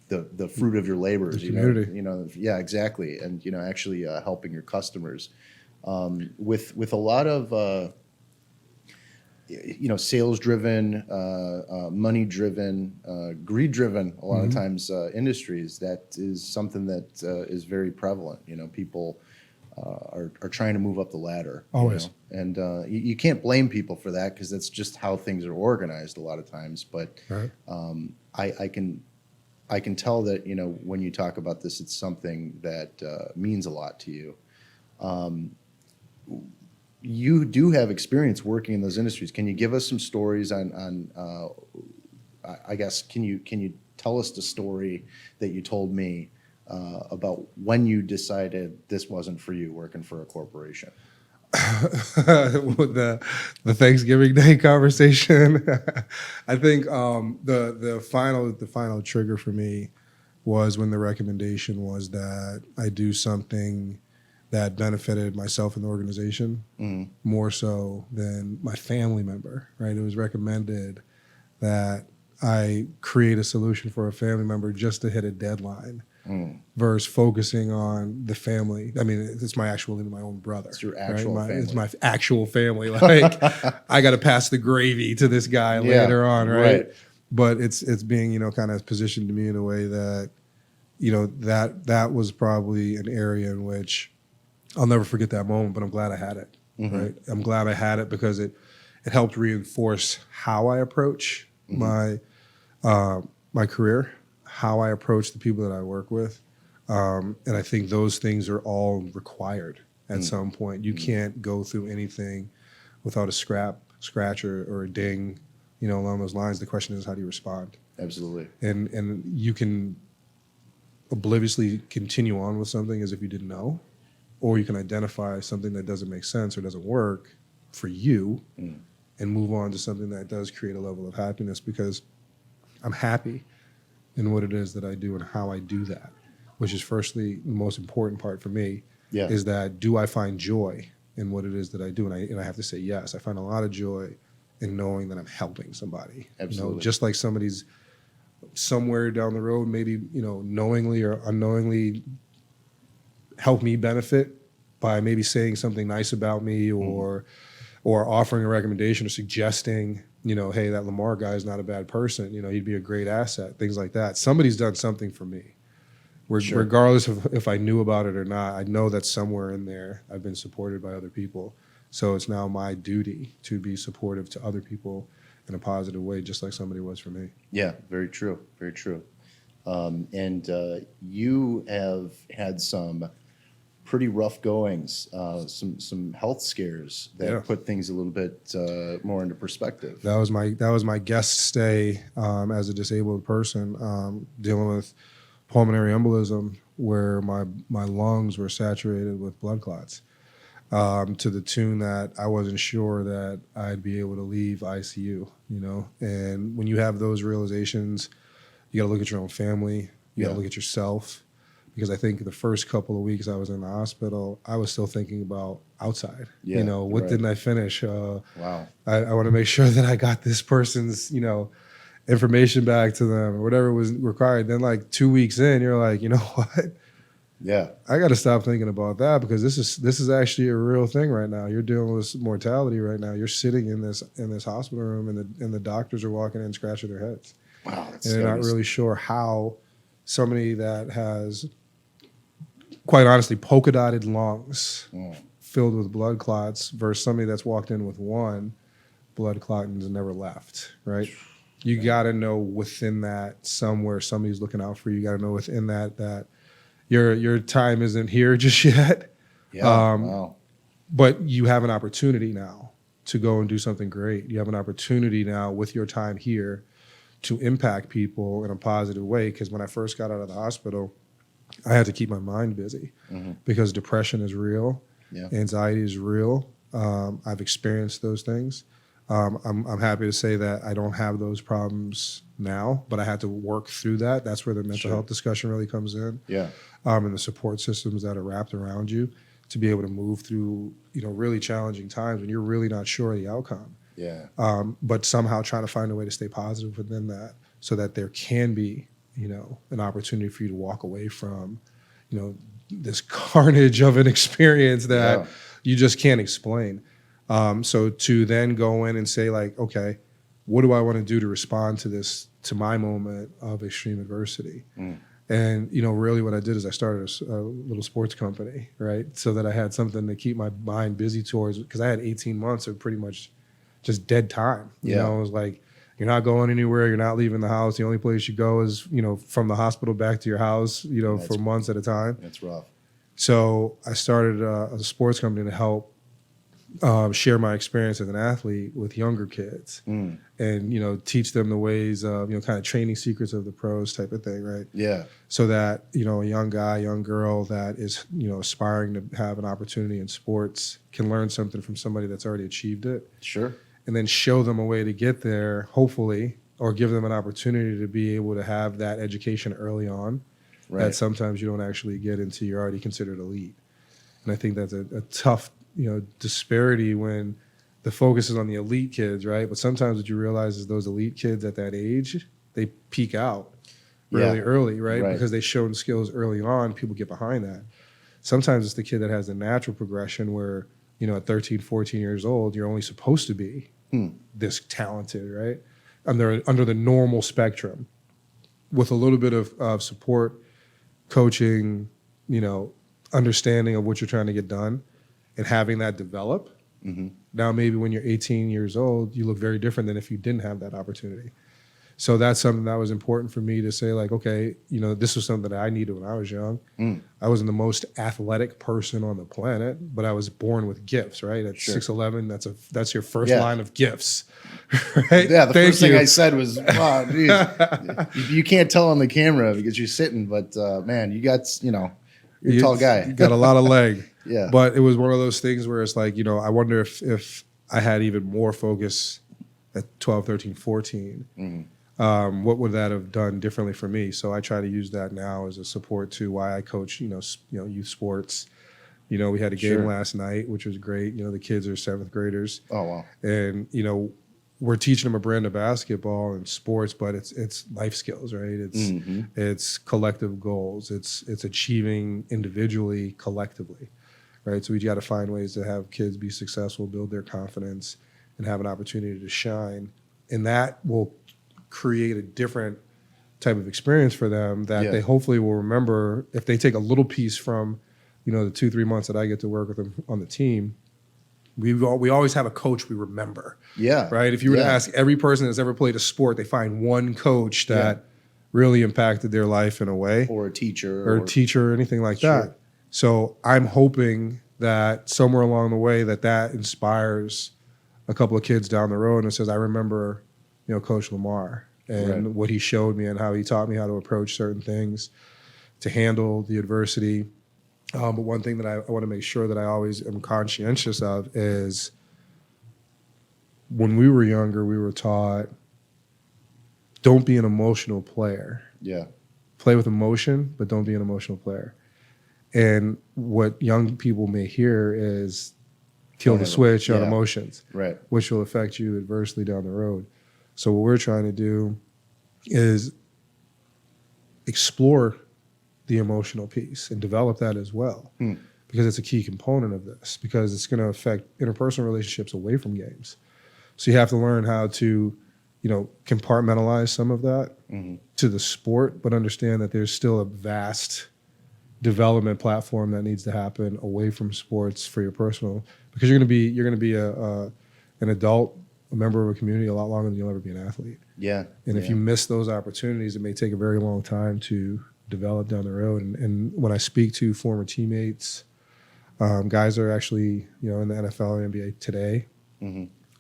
[SPEAKER 1] the fruit of your labors.
[SPEAKER 2] The community.
[SPEAKER 1] Yeah, exactly, and actually helping your customers. With a lot of sales driven, money driven, greed driven, a lot of times industries, that is something that is very prevalent. People are trying to move up the ladder.
[SPEAKER 2] Always.
[SPEAKER 1] And you can't blame people for that, because that's just how things are organized a lot of times. But I can tell that when you talk about this, it's something that means a lot to you. You do have experience working in those industries. Can you give us some stories on I guess, can you tell us the story that you told me about when you decided this wasn't for you, working for a corporation?
[SPEAKER 2] the Thanksgiving Day conversation. I think the final trigger for me was when the recommendation was that I do something that benefited myself and the organization more so than my family member, right? It was recommended that I create a solution for a family member just to hit a deadline, versus focusing on the family. I mean, it's my own brother.
[SPEAKER 1] It's your actual family.
[SPEAKER 2] It's my actual family. Like, I got to pass the gravy to this guy later on, right? But it's being, kind of positioned to me in a way that, that was probably an area in which I'll never forget that moment, but I'm glad I had it, right? I'm glad I had it, because it helped reinforce how I approach my career, how I approach the people that I work with. And I think those things are all required at some point. You can't go through anything without a scratch or a ding, along those lines. The question is, how do you respond?
[SPEAKER 1] Absolutely.
[SPEAKER 2] And you can obliviously continue on with something as if you didn't know, or you can identify something that doesn't make sense or doesn't work for you and move on to something that does create a level of happiness, because I'm happy in what it is that I do and how I do that, which is firstly the most important part for me, is that, do I find joy in what it is that I do? And I have to say yes. I find a lot of joy in knowing that I'm helping somebody.
[SPEAKER 1] Absolutely.
[SPEAKER 2] Just like somebody's somewhere down the road, maybe, knowingly or unknowingly help me benefit by maybe saying something nice about me, or offering a recommendation or suggesting, hey, that Lamar guy is not a bad person. He'd be a great asset, things like that. Somebody's done something for me. Regardless of if I knew about it or not, I know that somewhere in there I've been supported by other people. So it's now my duty to be supportive to other people in a positive way, just like somebody was for me.
[SPEAKER 1] Yeah, very true. Very true. And you have had some pretty rough goings, some health scares that
[SPEAKER 2] Yeah.
[SPEAKER 1] put things a little bit more into perspective.
[SPEAKER 2] That was my guest stay as a disabled person, dealing with pulmonary embolism, where my lungs were saturated with blood clots, to the tune that I wasn't sure that I'd be able to leave ICU. And when you have those realizations, you got to look at your own family. You got to look at yourself. Because I think the first couple of weeks I was in the hospital, I was still thinking about outside.
[SPEAKER 1] Yeah,
[SPEAKER 2] What
[SPEAKER 1] right.
[SPEAKER 2] didn't I finish?
[SPEAKER 1] Wow.
[SPEAKER 2] I want to make sure that I got this person's, information back to them or whatever was required. Then like 2 weeks in, you're like, you know what?
[SPEAKER 1] Yeah.
[SPEAKER 2] I got to stop thinking about that, because this is actually a real thing right now. You're dealing with mortality right now. You're sitting in this hospital room, and the doctors are walking in scratching their heads.
[SPEAKER 1] Wow. That's
[SPEAKER 2] And they're not really sure how somebody that has, quite honestly, polka dotted lungs filled with blood clots versus somebody that's walked in with one blood clot and has never left, right? You got to know within that somewhere somebody's looking out for you. You got to know within that your time isn't here just yet.
[SPEAKER 1] Yeah. Wow.
[SPEAKER 2] But you have an opportunity now to go and do something great. You have an opportunity now with your time here to impact people in a positive way. Because when I first got out of the hospital, I had to keep my mind busy because depression is real, anxiety is real. I've experienced those things. I'm happy to say that I don't have those problems now, but I had to work through that. That's where the mental health discussion really comes in.
[SPEAKER 1] Yeah.
[SPEAKER 2] And the support systems that are wrapped around you to be able to move through, really challenging times when you're really not sure of the outcome.
[SPEAKER 1] Yeah.
[SPEAKER 2] But somehow trying to find a way to stay positive within that, so that there can be, an opportunity for you to walk away from, this carnage of an experience that you just can't explain. So to then go in and say, like, okay, what do I want to do to respond to this, to my moment of extreme adversity? And, really what I did is I started a little sports company, right? So that I had something to keep my mind busy towards, because I had 18 months of pretty much just dead time. It was like, you're not going anywhere. You're not leaving the house. The only place you go is, from the hospital back to your house, for months at a time.
[SPEAKER 1] That's rough.
[SPEAKER 2] So I started a sports company to help share my experience as an athlete with younger kids and, teach them the ways of, kind of training secrets of the pros type of thing, right?
[SPEAKER 1] Yeah.
[SPEAKER 2] So that, a young guy, young girl that is, aspiring to have an opportunity in sports can learn something from somebody that's already achieved it.
[SPEAKER 1] Sure.
[SPEAKER 2] And then show them a way to get there, hopefully, or give them an opportunity to be able to have that education early on that sometimes you don't actually get until you're already considered elite. And I think that's a tough, disparity when the focus is on the elite kids, right? But sometimes what you realize is those elite kids at that age, they peak out really early, right? Because they've shown skills early on, people get behind that. Sometimes it's the kid that has the natural progression where, at 13, 14 years old, you're only supposed to be this talented, right? Under the normal spectrum, with a little bit of support, coaching, understanding of what you're trying to get done, and having that develop. Now, maybe when you're 18 years old, you look very different than if you didn't have that opportunity. So that's something that was important for me to say, like, okay, this was something that I needed when I was young. I wasn't the most athletic person on the planet, but I was born with gifts, right? At 6'11", that's your first line of gifts, right?
[SPEAKER 1] Yeah, the first thing I said was, wow, geez. You can't tell on the camera because you're sitting, but man, you got, you're a tall guy.
[SPEAKER 2] You got a lot of leg.
[SPEAKER 1] Yeah.
[SPEAKER 2] But it was one of those things where it's like, I wonder if I had even more focus at 12, 13, 14, what would that have done differently for me? So I try to use that now as a support to why I coach, youth sports. We had a game last night, which was great. The kids are 7th graders.
[SPEAKER 1] Oh, wow.
[SPEAKER 2] And, we're teaching them a brand of basketball and sports, but it's life skills, right? It's collective goals. It's achieving individually, collectively, right? So we got to find ways to have kids be successful, build their confidence, and have an opportunity to shine. And that will create a different type of experience for them that they hopefully will remember if they take a little piece from, the 2-3 months that I get to work with them on the team. We always have a coach we remember.
[SPEAKER 1] Yeah.
[SPEAKER 2] Right. If you were to
[SPEAKER 1] Yeah.
[SPEAKER 2] ask every person that's ever played a sport, they find one coach that really impacted their life in a way,
[SPEAKER 1] Or a teacher.
[SPEAKER 2] or a teacher or anything like that. So I'm hoping that somewhere along the way that inspires a couple of kids down the road and says, I remember, Coach Lamar and what he showed me and how he taught me how to approach certain things, to handle the adversity. But one thing that I want to make sure that I always am conscientious of is when we were younger, we were taught, don't be an emotional player.
[SPEAKER 1] Yeah.
[SPEAKER 2] Play with emotion, but don't be an emotional player. And what young people may hear is kill the switch on emotions,
[SPEAKER 1] Right.
[SPEAKER 2] which will affect you adversely down the road. So what we're trying to do is explore the emotional piece and develop that as well, because it's a key component of this, because it's going to affect interpersonal relationships away from games. So you have to learn how to, compartmentalize some of that to the sport, but understand that there's still a vast development platform that needs to happen away from sports for your personal, because you're going to be an adult, a member of a community a lot longer than you'll ever be an athlete.
[SPEAKER 1] Yeah.
[SPEAKER 2] And if you miss those opportunities, it may take a very long time to develop down the road. And when I speak to former teammates, guys that are actually, in the NFL or NBA today,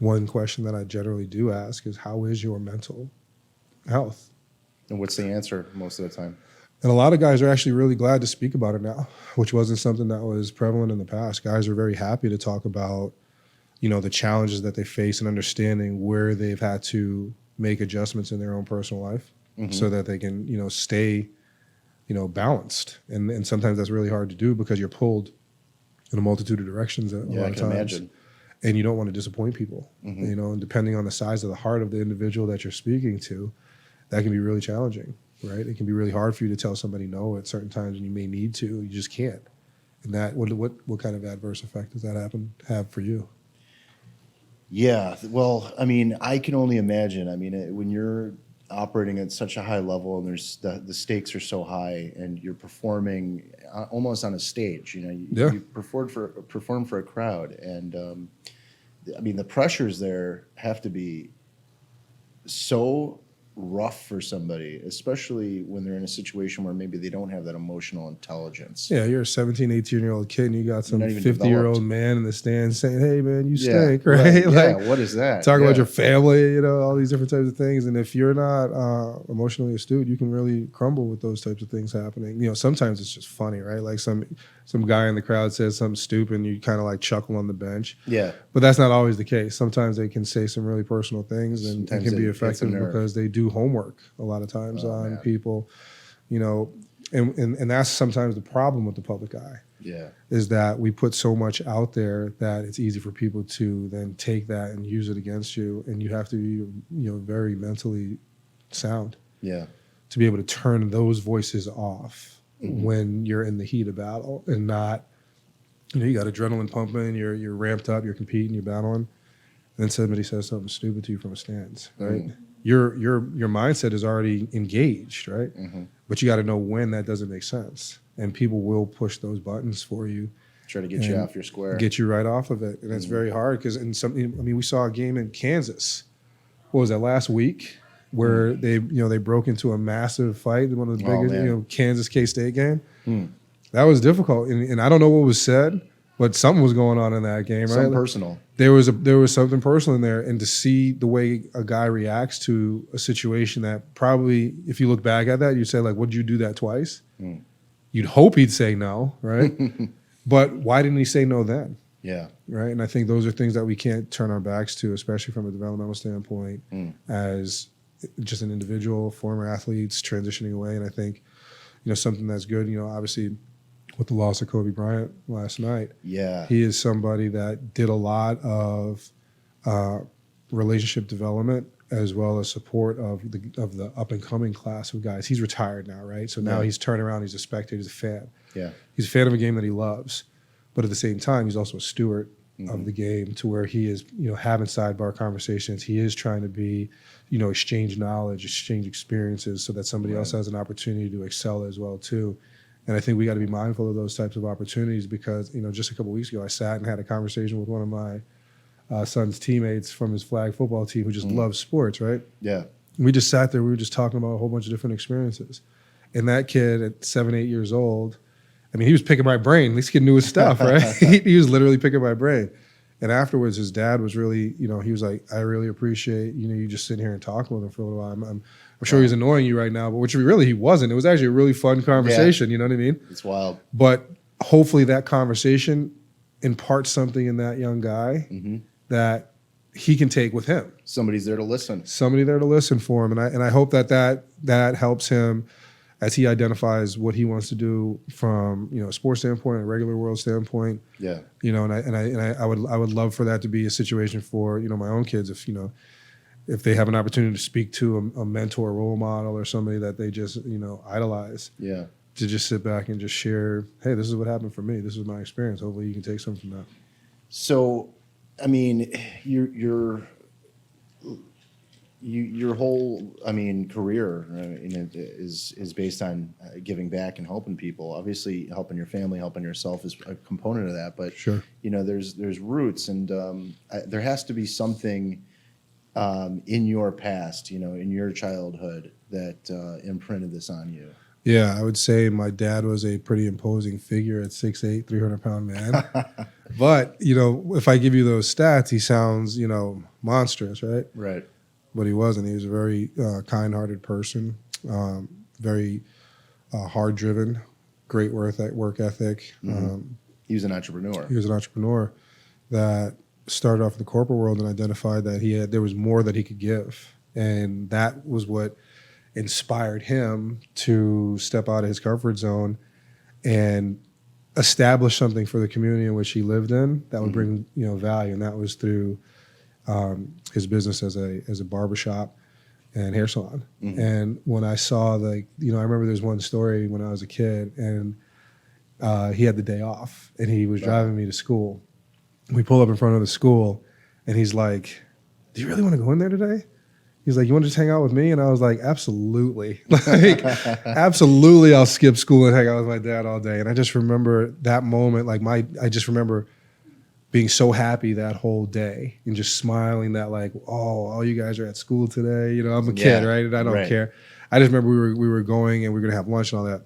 [SPEAKER 2] one question that I generally do ask is, how is your mental health?
[SPEAKER 1] And what's the answer most of the time?
[SPEAKER 2] And a lot of guys are actually really glad to speak about it now, which wasn't something that was prevalent in the past. Guys are very happy to talk about, the challenges that they face and understanding where they've had to make adjustments in their own personal life so that they can, stay, balanced. And sometimes that's really hard to do because you're pulled in a multitude of directions a lot of times. Imagine. And you don't want to disappoint people, and depending on the size of the heart of the individual that you're speaking to, that can be really challenging, right? It can be really hard for you to tell somebody no at certain times when you may need to. You just can't. And that, what kind of adverse effect does that have for you?
[SPEAKER 1] Yeah, well, I mean, I can only imagine. I mean, when you're operating at such a high level and there's the stakes are so high and you're performing almost on a stage, you perform for a crowd, and I mean, the pressures there have to be so rough for somebody, especially when they're in a situation where maybe they don't have that emotional intelligence.
[SPEAKER 2] Yeah, you're a 17, 18-year-old kid and you got some 50-year-old man in the stands saying, hey, man, you stink, right?
[SPEAKER 1] Like, what is that?
[SPEAKER 2] Talk about your family, all these different types of things. And if you're not emotionally astute, you can really crumble with those types of things happening. Sometimes it's just funny, right? Like some guy in the crowd says something stupid and you kind of like chuckle on the bench.
[SPEAKER 1] Yeah.
[SPEAKER 2] But that's not always the case. Sometimes they can say some really personal things and it can be effective because they do homework a lot of times on people, and that's sometimes the problem with the public eye.
[SPEAKER 1] Yeah.
[SPEAKER 2] Is that we put so much out there that it's easy for people to then take that and use it against you, and you have to be, very mentally sound.
[SPEAKER 1] Yeah.
[SPEAKER 2] To be able to turn those voices off when you're in the heat of battle and not, you got adrenaline pumping, you're ramped up, you're competing, you're battling, and then somebody says something stupid to you from a stands, right? Your mindset is already engaged, right? But you got to know when that doesn't make sense, and people will push those buttons for you,
[SPEAKER 1] try to get you off your square,
[SPEAKER 2] get you right off of it, and it's very hard because we saw a game in Kansas. What was that, last week, where they broke into a massive fight in one of the biggest Kansas K-State game. That was difficult, and I don't know what was said, but something was going on in that game, right?
[SPEAKER 1] Something personal.
[SPEAKER 2] There was something personal in there, and to see the way a guy reacts to a situation that probably, if you look back at that, you'd say, like, would you do that twice? You'd hope he'd say no, right? But why didn't he say no then?
[SPEAKER 1] Yeah.
[SPEAKER 2] Right. And I think those are things that we can't turn our backs to, especially from a developmental standpoint, as just an individual, former athletes transitioning away. And I think, something that's good, obviously with the loss of Kobe Bryant last night.
[SPEAKER 1] Yeah.
[SPEAKER 2] He is somebody that did a lot of relationship development as well as support of the up and coming class of guys. He's retired now, right? So now he's turned around, he's a spectator, he's a fan.
[SPEAKER 1] Yeah.
[SPEAKER 2] He's a fan of a game that he loves. But at the same time, he's also a steward of the game, to where he is, having sidebar conversations. He is trying to be, exchange knowledge, exchange experiences so that somebody else has an opportunity to excel as well too. And I think we got to be mindful of those types of opportunities because, just a couple of weeks ago, I sat and had a conversation with one of my son's teammates from his flag football team who just loves sports, right?
[SPEAKER 1] Yeah.
[SPEAKER 2] We just sat there. We were just talking about a whole bunch of different experiences. And that kid at 7, 8 years old, I mean, he was picking my brain. This kid knew his stuff, right? He was literally picking my brain. And afterwards, his dad was really, he was like, I really appreciate, you just sitting here and talking with him for a little while. I'm sure he's annoying you right now, but which really he wasn't. It was actually a really fun conversation. You know what I mean?
[SPEAKER 1] It's wild.
[SPEAKER 2] But hopefully that conversation imparts something in that young guy that he can take with him.
[SPEAKER 1] Somebody's there to listen.
[SPEAKER 2] Somebody there to listen for him. And I hope that helps him as he identifies what he wants to do from, a sports standpoint, a regular world standpoint.
[SPEAKER 1] Yeah.
[SPEAKER 2] And I would love for that to be a situation for, my own kids if they have an opportunity to speak to a mentor, role model, or somebody that they just, idolize.
[SPEAKER 1] Yeah.
[SPEAKER 2] To just sit back and just share, hey, this is what happened for me. This is my experience. Hopefully you can take something from that.
[SPEAKER 1] So, I mean, your whole, career is based on giving back and helping people. Obviously, helping your family, helping yourself is a component of that. But
[SPEAKER 2] sure,
[SPEAKER 1] there's roots, and there has to be something in your past, in your childhood, that imprinted this on you.
[SPEAKER 2] Yeah, I would say my dad was a pretty imposing figure at 6'8", 300-pound man. But, if I give you those stats, he sounds, monstrous, right?
[SPEAKER 1] Right.
[SPEAKER 2] But he wasn't. He was a very kind-hearted person, very hard-driven, great work ethic.
[SPEAKER 1] He was an entrepreneur.
[SPEAKER 2] He was an entrepreneur that started off in the corporate world and identified that there was more that he could give. And that was what inspired him to step out of his comfort zone and establish something for the community in which he lived in that would bring value, and that was through his business as a barbershop and hair salon. And when I saw I remember there's one story when I was a kid, and he had the day off, and he was driving me to school. We pull up in front of the school, and he's like, "Do you really want to go in there today?" He's like, "You want to just hang out with me?" And I was like, absolutely. Absolutely, I'll skip school and hang out with my dad all day. And I just remember that moment, I just remember being so happy that whole day and just smiling that all you guys are at school today. I'm a kid, right? And I don't care. I just remember we were going and we were going to have lunch and all that.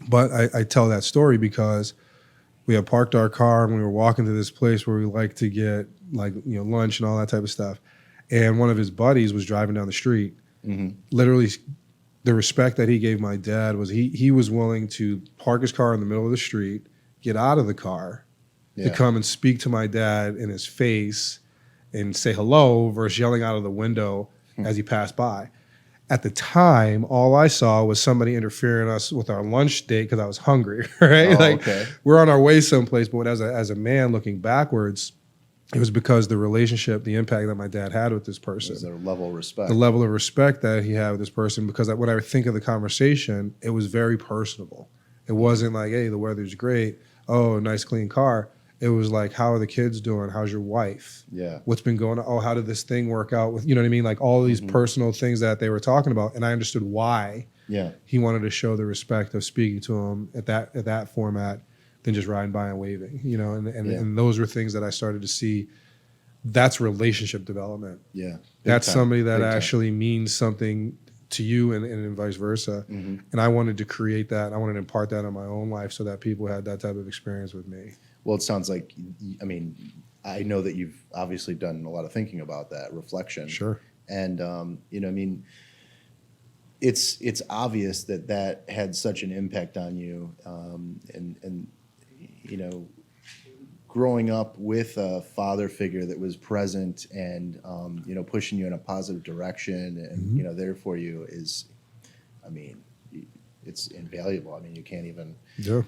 [SPEAKER 2] But I tell that story because we had parked our car and we were walking to this place where we like to get lunch and all that type of stuff. And one of his buddies was driving down the street. Literally, the respect that he gave my dad was he was willing to park his car in the middle of the street, get out of the car, to come and speak to my dad in his face and say hello versus yelling out of the window as he passed by. At the time, all I saw was somebody interfering us with our lunch date because I was hungry, right?
[SPEAKER 1] Okay.
[SPEAKER 2] We're on our way someplace, but as a man looking backwards, it was because the relationship, the impact that my dad had with this person.
[SPEAKER 1] There's a level of respect.
[SPEAKER 2] The level of respect that he had with this person, because when I think of the conversation, it was very personable. It wasn't like, hey, the weather's great. Oh, nice clean car. It was like, how are the kids doing? How's your wife?
[SPEAKER 1] Yeah.
[SPEAKER 2] What's been going on? Oh, how did this thing work out with, you know what I mean? Like all these personal things that they were talking about. And I understood why he wanted to show the respect of speaking to him at that format than just riding by and waving, and those were things that I started to see. That's relationship development. Yeah. That's somebody that actually means something to you and vice versa. And I wanted to create that. I wanted to impart that in my own life so that people had that type of experience with me.
[SPEAKER 1] Well, it sounds like, I know that you've obviously done a lot of thinking about that, reflection.
[SPEAKER 2] Sure.
[SPEAKER 1] And, it's obvious that had such an impact on you. And growing up with a father figure that was present and, pushing you in a positive direction and, there for you is, it's invaluable. You can't even. Yeah.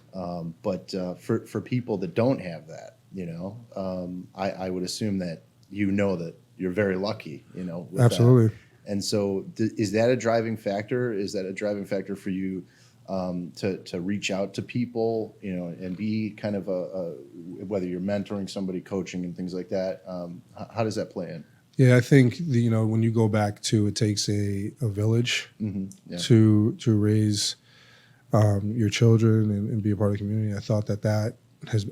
[SPEAKER 1] But for people that don't have that, I would assume that that you're very lucky, with
[SPEAKER 2] Absolutely.
[SPEAKER 1] That. And so, is that a driving factor? Is that a driving factor for you to reach out to people, and be kind of whether you're mentoring somebody, coaching, and things like that? How does that play in?
[SPEAKER 2] Yeah, I think when you go back to it takes a village to raise your children and be a part of the community. I thought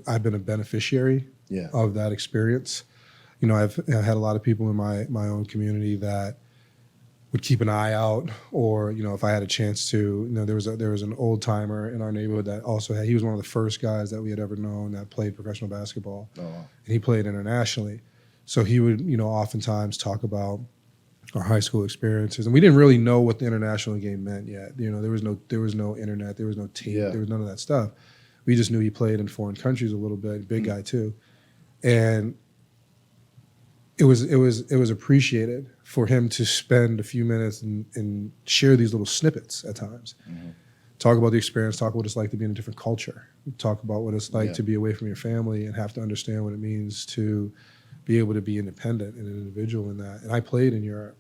[SPEAKER 2] I've been a beneficiary
[SPEAKER 1] Yeah.
[SPEAKER 2] of that experience. I've had a lot of people in my own community that would keep an eye out, or if I had a chance to, there was an old timer in our neighborhood that also he was one of the first guys that we had ever known that played professional basketball,
[SPEAKER 1] Oh, wow.
[SPEAKER 2] and he played internationally. So he would oftentimes talk about our high school experiences, and we didn't really know what the international game meant yet. There was no internet, there was no tape,
[SPEAKER 1] Yeah.
[SPEAKER 2] there was none of that stuff. We just knew he played in foreign countries a little bit, big guy too, and it was appreciated for him to spend a few minutes and share these little snippets at times.
[SPEAKER 1] Mm-hmm.
[SPEAKER 2] Talk about the experience, talk about what it's like to be in a different culture, talk about what it's like
[SPEAKER 1] Yeah.
[SPEAKER 2] to be away from your family and have to understand what it means to be able to be independent and an individual in that. And I played in Europe,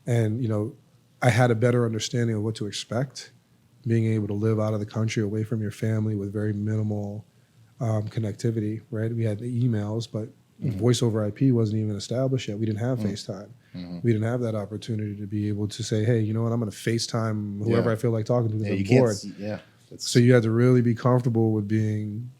[SPEAKER 2] and I had a better understanding of what to expect, being able to live out of the country away from your family with very minimal connectivity, right? We had the emails, but voice over IP wasn't even established yet. We didn't have FaceTime.
[SPEAKER 1] Mm-hmm.
[SPEAKER 2] We didn't have that opportunity to be able to say, hey, you know what, I'm going to FaceTime whoever
[SPEAKER 1] Yeah.
[SPEAKER 2] I feel like talking to because
[SPEAKER 1] Yeah,
[SPEAKER 2] I'm
[SPEAKER 1] you can't
[SPEAKER 2] bored.
[SPEAKER 1] That's,
[SPEAKER 2] So you had to really be comfortable with being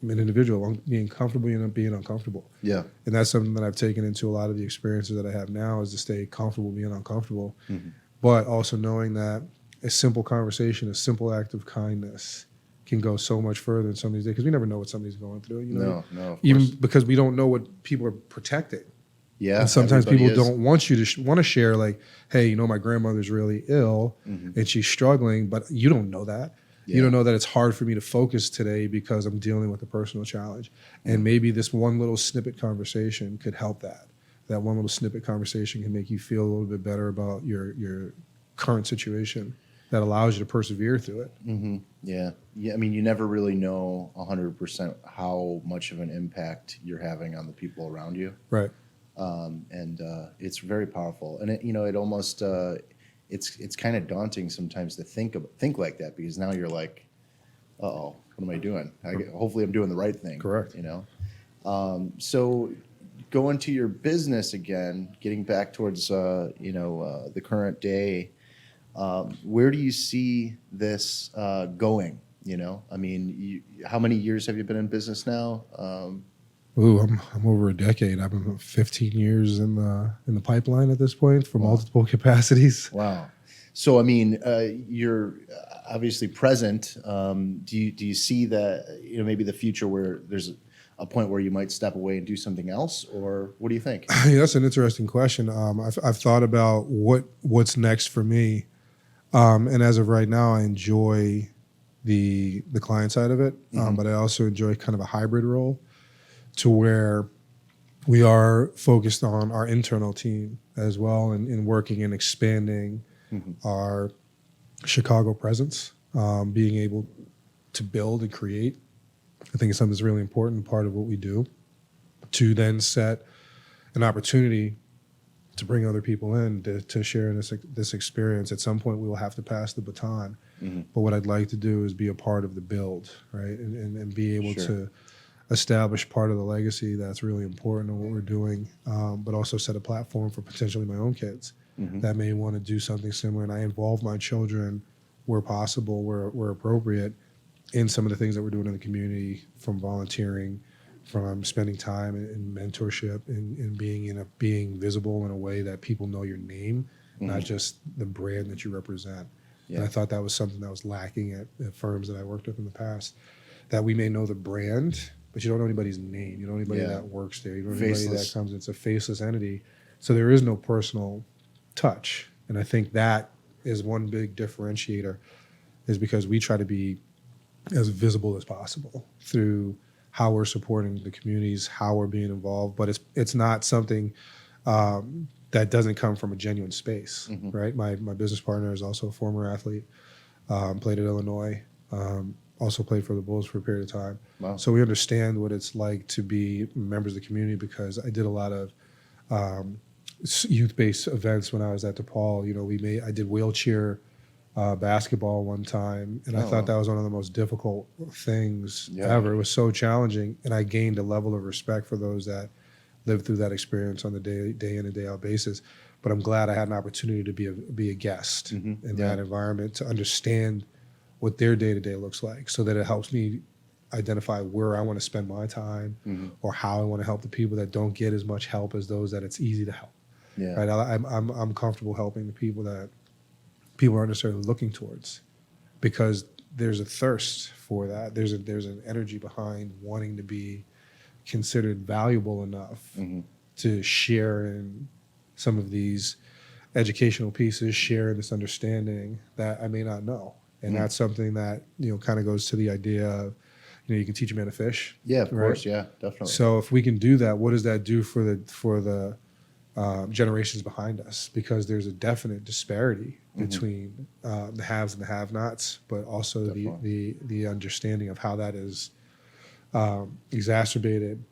[SPEAKER 2] an individual, being comfortable and being uncomfortable.
[SPEAKER 1] yeah.
[SPEAKER 2] And that's something that I've taken into a lot of the experiences that I have now, is to stay comfortable being uncomfortable,
[SPEAKER 1] Mm-hmm.
[SPEAKER 2] but also knowing that a simple conversation, a simple act of kindness can go so much further in some of these days, because we never know what somebody's going through.
[SPEAKER 1] No, of
[SPEAKER 2] Even
[SPEAKER 1] course.
[SPEAKER 2] because we don't know what people are protecting.
[SPEAKER 1] Yeah.
[SPEAKER 2] And sometimes
[SPEAKER 1] everybody
[SPEAKER 2] people
[SPEAKER 1] is.
[SPEAKER 2] don't want you to want to share, like, hey, my grandmother's really ill and she's struggling, but you don't know that. You
[SPEAKER 1] Yeah.
[SPEAKER 2] don't know that it's hard for me to focus today because I'm dealing with a personal challenge. And maybe this one little snippet conversation could help that. That one little snippet conversation can make you feel a little bit better about your current situation, that allows you to persevere through it.
[SPEAKER 1] Mm-hmm. Yeah. Yeah. I mean, you never really know 100% how much of an impact you're having on the people around you.
[SPEAKER 2] Right.
[SPEAKER 1] And it's very powerful. And it almost, it's kind of daunting sometimes to think like that, because now you're like, uh-oh, what am I doing? Hopefully I'm doing the right thing.
[SPEAKER 2] Correct.
[SPEAKER 1] So going to your business again, getting back towards, the current day, where do you see this going? I mean, how many years have you been in business now?
[SPEAKER 2] Ooh, I'm over a decade. I've been about 15 years in the pipeline at this point for
[SPEAKER 1] Wow.
[SPEAKER 2] multiple capacities.
[SPEAKER 1] Wow. So, I mean, you're obviously present. Do you see that, maybe the future where there's a point where you might step away and do something else, or what do you think?
[SPEAKER 2] That's an interesting question. I've thought about what's next for me, and as of right now, I enjoy the client side of it, but I also enjoy kind of a hybrid role, to where we are focused on our internal team as well, and working and expanding our Chicago presence, being able to build and create. I think it's something that's really important, part of what we do, to then set an opportunity to bring other people in to share in this experience. At some point, we will have to pass the baton. But what I'd like to do is be a part of the build, right? And be able
[SPEAKER 1] Sure.
[SPEAKER 2] to establish part of the legacy that's really important in what we're doing, but also set a platform for potentially my own kids that may want to do something similar. And I involve my children where possible, where appropriate, in some of the things that we're doing in the community, from volunteering, from spending time in mentorship, and being visible in a way that people know your name, not just the brand that you represent.
[SPEAKER 1] Yeah.
[SPEAKER 2] And I thought that was something that was lacking at firms that I worked with in the past, that we may know the brand, but you don't know anybody's name. You don't know anybody
[SPEAKER 1] Yeah.
[SPEAKER 2] that works there. You don't know anybody
[SPEAKER 1] Faceless.
[SPEAKER 2] that comes. It's a faceless entity. So there is no personal touch. And I think that is one big differentiator, is because we try to be as visible as possible through how we're supporting the communities, how we're being involved. But it's not something that doesn't come from a genuine space, right? My business partner is also a former athlete, played at Illinois, also played for the Bulls for a period of time.
[SPEAKER 1] Wow.
[SPEAKER 2] So we understand what it's like to be members of the community, because I did a lot of youth-based events when I was at DePaul. I did wheelchair basketball one time, and I thought that was one of the most difficult things ever. It was so challenging, and I gained a level of respect for those that lived through that experience on the day in and day out basis. But I'm glad I had an opportunity to be a guest in that environment, to understand what their day-to-day looks like, so that it helps me identify where I want to spend my time or how I want to help the people that don't get as much help as those that it's easy to help.
[SPEAKER 1] Yeah.
[SPEAKER 2] Right? I'm comfortable helping the people that people aren't necessarily looking towards, because there's a thirst for that. There's an energy behind wanting to be considered valuable enough to share in some of these educational pieces, share in this understanding that I may not know. And that's something that, kind of goes to the idea of, you can teach a man to fish.
[SPEAKER 1] Yeah, of
[SPEAKER 2] right?
[SPEAKER 1] course. Yeah, definitely.
[SPEAKER 2] So if we can do that, what does that do for the generations behind us? Because there's a definite disparity between the haves and the have-nots, but also the understanding of how that is exacerbated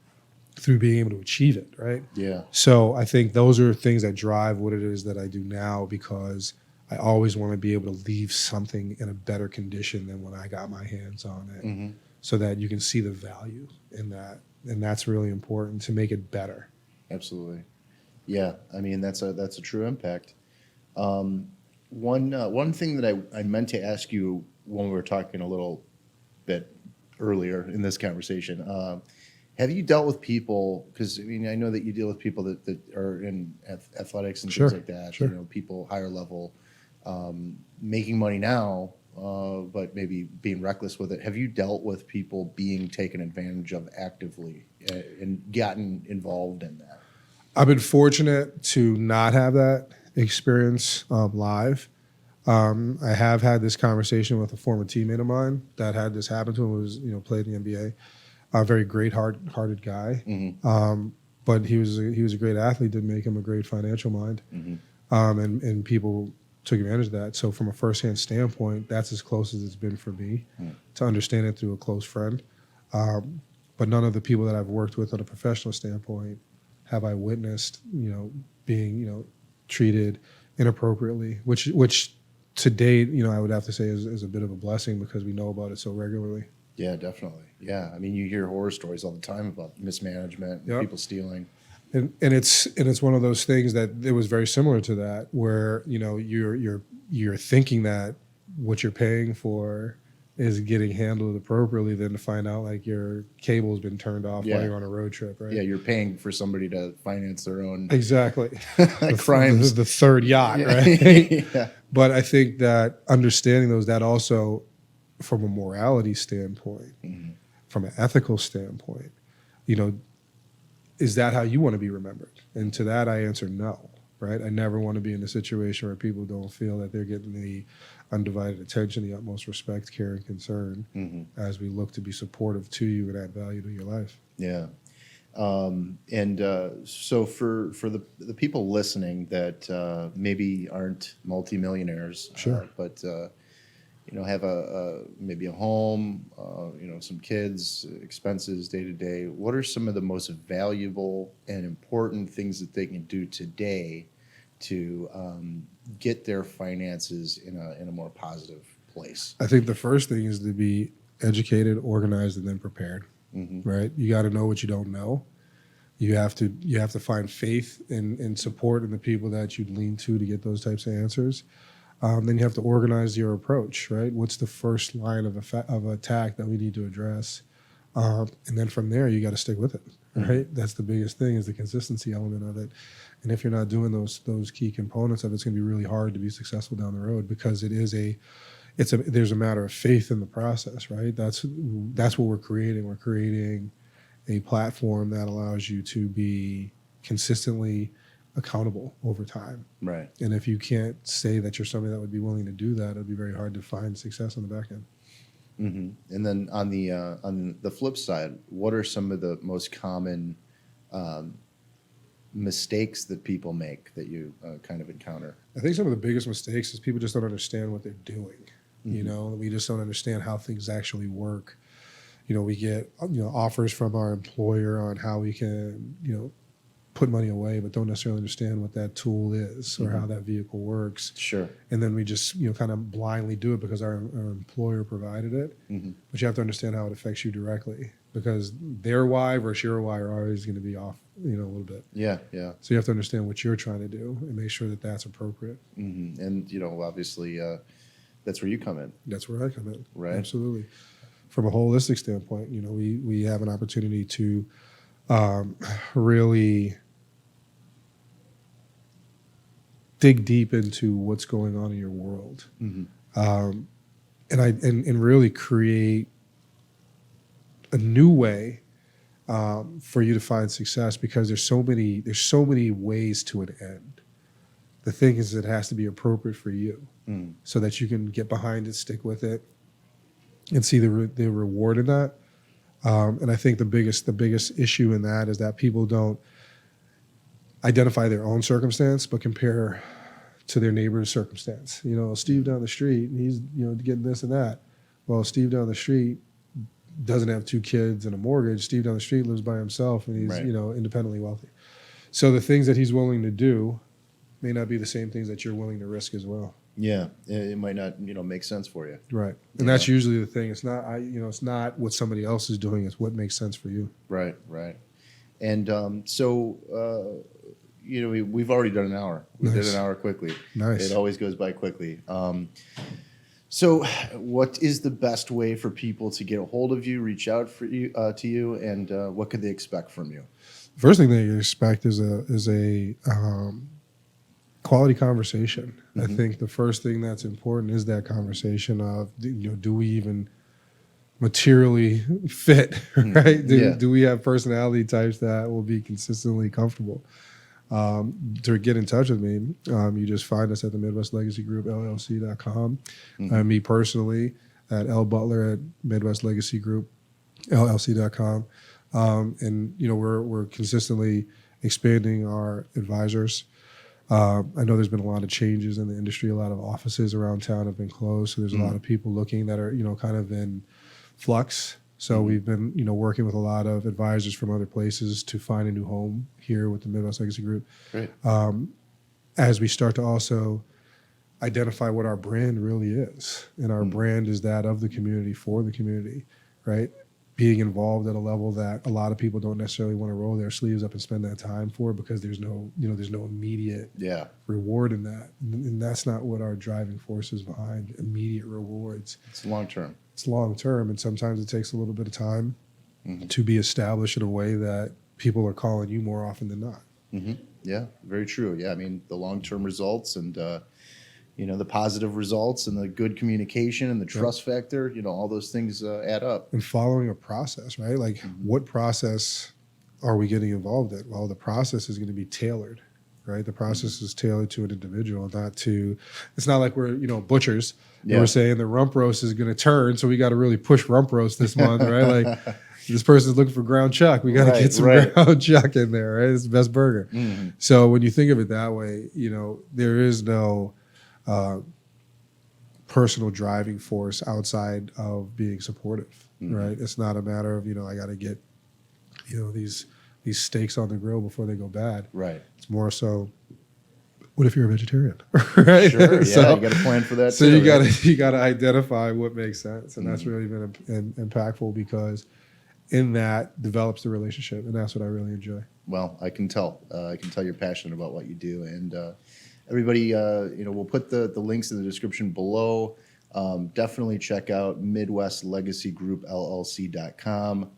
[SPEAKER 2] through being able to achieve it, right?
[SPEAKER 1] Yeah.
[SPEAKER 2] So I think those are things that drive what it is that I do now, because I always want to be able to leave something in a better condition than when I got my hands on it, so that you can see the value in that. And that's really important to make it better.
[SPEAKER 1] Absolutely. Yeah, I mean, that's a true impact. One thing that I meant to ask you when we were talking a little bit earlier in this conversation, have you dealt with people, because I mean, I know that you deal with people that are in athletics and things like that,
[SPEAKER 2] Sure.
[SPEAKER 1] People higher level, making money now, but maybe being reckless with it. Have you dealt with people being taken advantage of actively and gotten involved in that?
[SPEAKER 2] I've been fortunate to not have that experience live. I have had this conversation with a former teammate of mine that had this happen to him, who was, played in the NBA. A very great-hearted guy, but he was a great athlete. Didn't make him a great financial mind, and people took advantage of that. So from a firsthand standpoint, that's as close as it's been for me to understand it through a close friend. But none of the people that I've worked with on a professional standpoint have I witnessed, being, treated inappropriately, which to date, I would have to say is a bit of a blessing, because we know about it so regularly.
[SPEAKER 1] Yeah, definitely. Yeah, I mean, you hear horror stories all the time about mismanagement and people stealing.
[SPEAKER 2] And it's one of those things that it was very similar to that, where you're thinking that what you're paying for is getting handled appropriately, then to find out like your cable's been turned off while you're on a road trip, right?
[SPEAKER 1] Yeah, you're paying for somebody to finance their own
[SPEAKER 2] crimes. The third yacht, right?
[SPEAKER 1] Yeah.
[SPEAKER 2] But I think that understanding that also, from a morality standpoint, from an ethical standpoint, is that how you want to be remembered? And to that, I answer no, right? I never want to be in a situation where people don't feel that they're getting the undivided attention, the utmost respect, care, and concern as we look to be supportive to you and add value to your life.
[SPEAKER 1] Yeah. So for the people listening that maybe aren't multimillionaires, but have maybe a home, some kids, expenses day to day, what are some of the most valuable and important things that they can do today to get their finances in a more positive place?
[SPEAKER 2] I think the first thing is to be educated, organized, and then prepared. Right? You got to know what you don't know. You have to find faith and support in the people that you'd lean to get those types of answers. Then you have to organize your approach, right? What's the first line of attack that we need to address? And then from there, you got to stick with it, right? That's the biggest thing, is the consistency element of it. And if you're not doing those key components of it, it's going to be really hard to be successful down the road, because there's a matter of faith in the process, right? That's what we're creating. We're creating a platform that allows you to be consistently accountable over time.
[SPEAKER 1] Right.
[SPEAKER 2] And if you can't say that you're somebody that would be willing to do that, it'd be very hard to find success on the back end.
[SPEAKER 1] And then on the flip side, what are some of the most common mistakes that people make that you kind of encounter?
[SPEAKER 2] I think some of the biggest mistakes is people just don't understand what they're doing. We just don't understand how things actually work. We get offers from our employer on how we can put money away, but don't necessarily understand what that tool is or how that vehicle works.
[SPEAKER 1] Sure.
[SPEAKER 2] And then we just kind of blindly do it because our employer provided it. But you have to understand how it affects you directly, because their why versus your why are always going to be off a little bit.
[SPEAKER 1] Yeah.
[SPEAKER 2] So you have to understand what you're trying to do and make sure that that's appropriate.
[SPEAKER 1] And obviously that's where you come in.
[SPEAKER 2] That's where I come in.
[SPEAKER 1] Right.
[SPEAKER 2] Absolutely. From a holistic standpoint, we have an opportunity to really dig deep into what's going on in your world, and really create a new way for you to find success, because there's so many ways to an end. The thing is, it has to be appropriate for you, so that you can get behind it, stick with it, and see the reward in that. And I think the biggest issue in that is that people don't identify their own circumstance, but compare to their neighbor's circumstance. Steve down the street, he's getting this and that. Well, Steve down the street doesn't have 2 kids and a mortgage. Steve down the street lives by himself, and he's
[SPEAKER 1] Right.
[SPEAKER 2] Independently wealthy. So the things that he's willing to do may not be the same things that you're willing to risk as well.
[SPEAKER 1] Yeah, it might not make sense for you.
[SPEAKER 2] Right. And that's usually the thing. It's not it's not what somebody else is doing. It's what makes sense for you.
[SPEAKER 1] Right. And we've already done an hour. We did
[SPEAKER 2] Nice.
[SPEAKER 1] an hour quickly.
[SPEAKER 2] Nice.
[SPEAKER 1] It always goes by quickly. So what is the best way for people to get a hold of you, reach out to you, and what could they expect from you?
[SPEAKER 2] First thing that you expect is a quality conversation. I think the first thing that's important is that conversation of, do we even materially fit, right? Do we have personality types that will be consistently comfortable? To get in touch with me, you just find us at the Midwest Legacy Group, LLC.com. Me personally at Butler at Midwest Legacy Group, LLC.com. And we're consistently expanding our advisors. I know there's been a lot of changes in the industry. A lot of offices around town have been closed, so there's a lot of people looking that are kind of in flux. So we've been working with a lot of advisors from other places to find a new home here with the Midwest Legacy Group.
[SPEAKER 1] Great.
[SPEAKER 2] As we start to also identify what our brand really is, and our brand is that of the community, for the community, right? Being involved at a level that a lot of people don't necessarily want to roll their sleeves up and spend that time for, because there's no immediate reward in that. And that's not what our driving force is behind, immediate rewards.
[SPEAKER 1] It's long term.
[SPEAKER 2] It's long term, and sometimes it takes a little bit of time to be established in a way that people are calling you more often than not.
[SPEAKER 1] Yeah, very true. Yeah, I mean, the long term results and the positive results and the good communication and the trust factor, all those things add up.
[SPEAKER 2] And following a process, right? Like, what process are we getting involved in? Well, the process is going to be tailored, right? The process is tailored to an individual, it's not like we're, butchers.
[SPEAKER 1] Yeah.
[SPEAKER 2] We're saying the rump roast is going to turn, so we got to really push rump roast this month, right? Like, this person's looking for ground chuck. We got to get some ground chuck in there, right? It's the best burger. So when you think of it that way, there is no personal driving force outside of being supportive, right? It's not a matter of, I got to get, these steaks on the grill before they go bad.
[SPEAKER 1] Right.
[SPEAKER 2] It's more so, what if you're a vegetarian, right?
[SPEAKER 1] Sure. Yeah,
[SPEAKER 2] So
[SPEAKER 1] you got to plan for that.
[SPEAKER 2] So
[SPEAKER 1] too,
[SPEAKER 2] you got to identify what makes sense, and that's really been impactful, because in that develops the relationship, and that's what I really enjoy.
[SPEAKER 1] Well, I can tell. You're passionate about what you do, and everybody, we'll put the links in the description below. Definitely check out MidwestLegacyGroupLLC.com.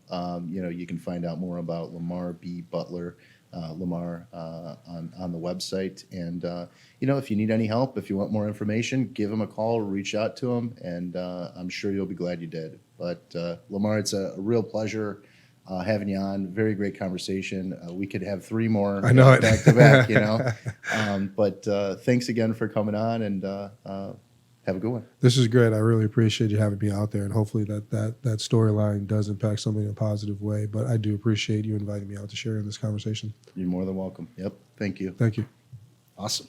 [SPEAKER 1] You can find out more about Lamar B. Butler, Lamar on the website. And, if you need any help, if you want more information, give him a call, reach out to him, and I'm sure you'll be glad you did. But Lamar, it's a real pleasure having you on. Very great conversation. We could have 3 more
[SPEAKER 2] I know it.
[SPEAKER 1] back to back, But thanks again for coming on, and have a good one.
[SPEAKER 2] This is great. I really appreciate you having me out there, and hopefully that storyline does impact somebody in a positive way. But I do appreciate you inviting me out to share in this conversation.
[SPEAKER 1] You're more than welcome. Yep. Thank you.
[SPEAKER 2] Thank you.
[SPEAKER 1] Awesome.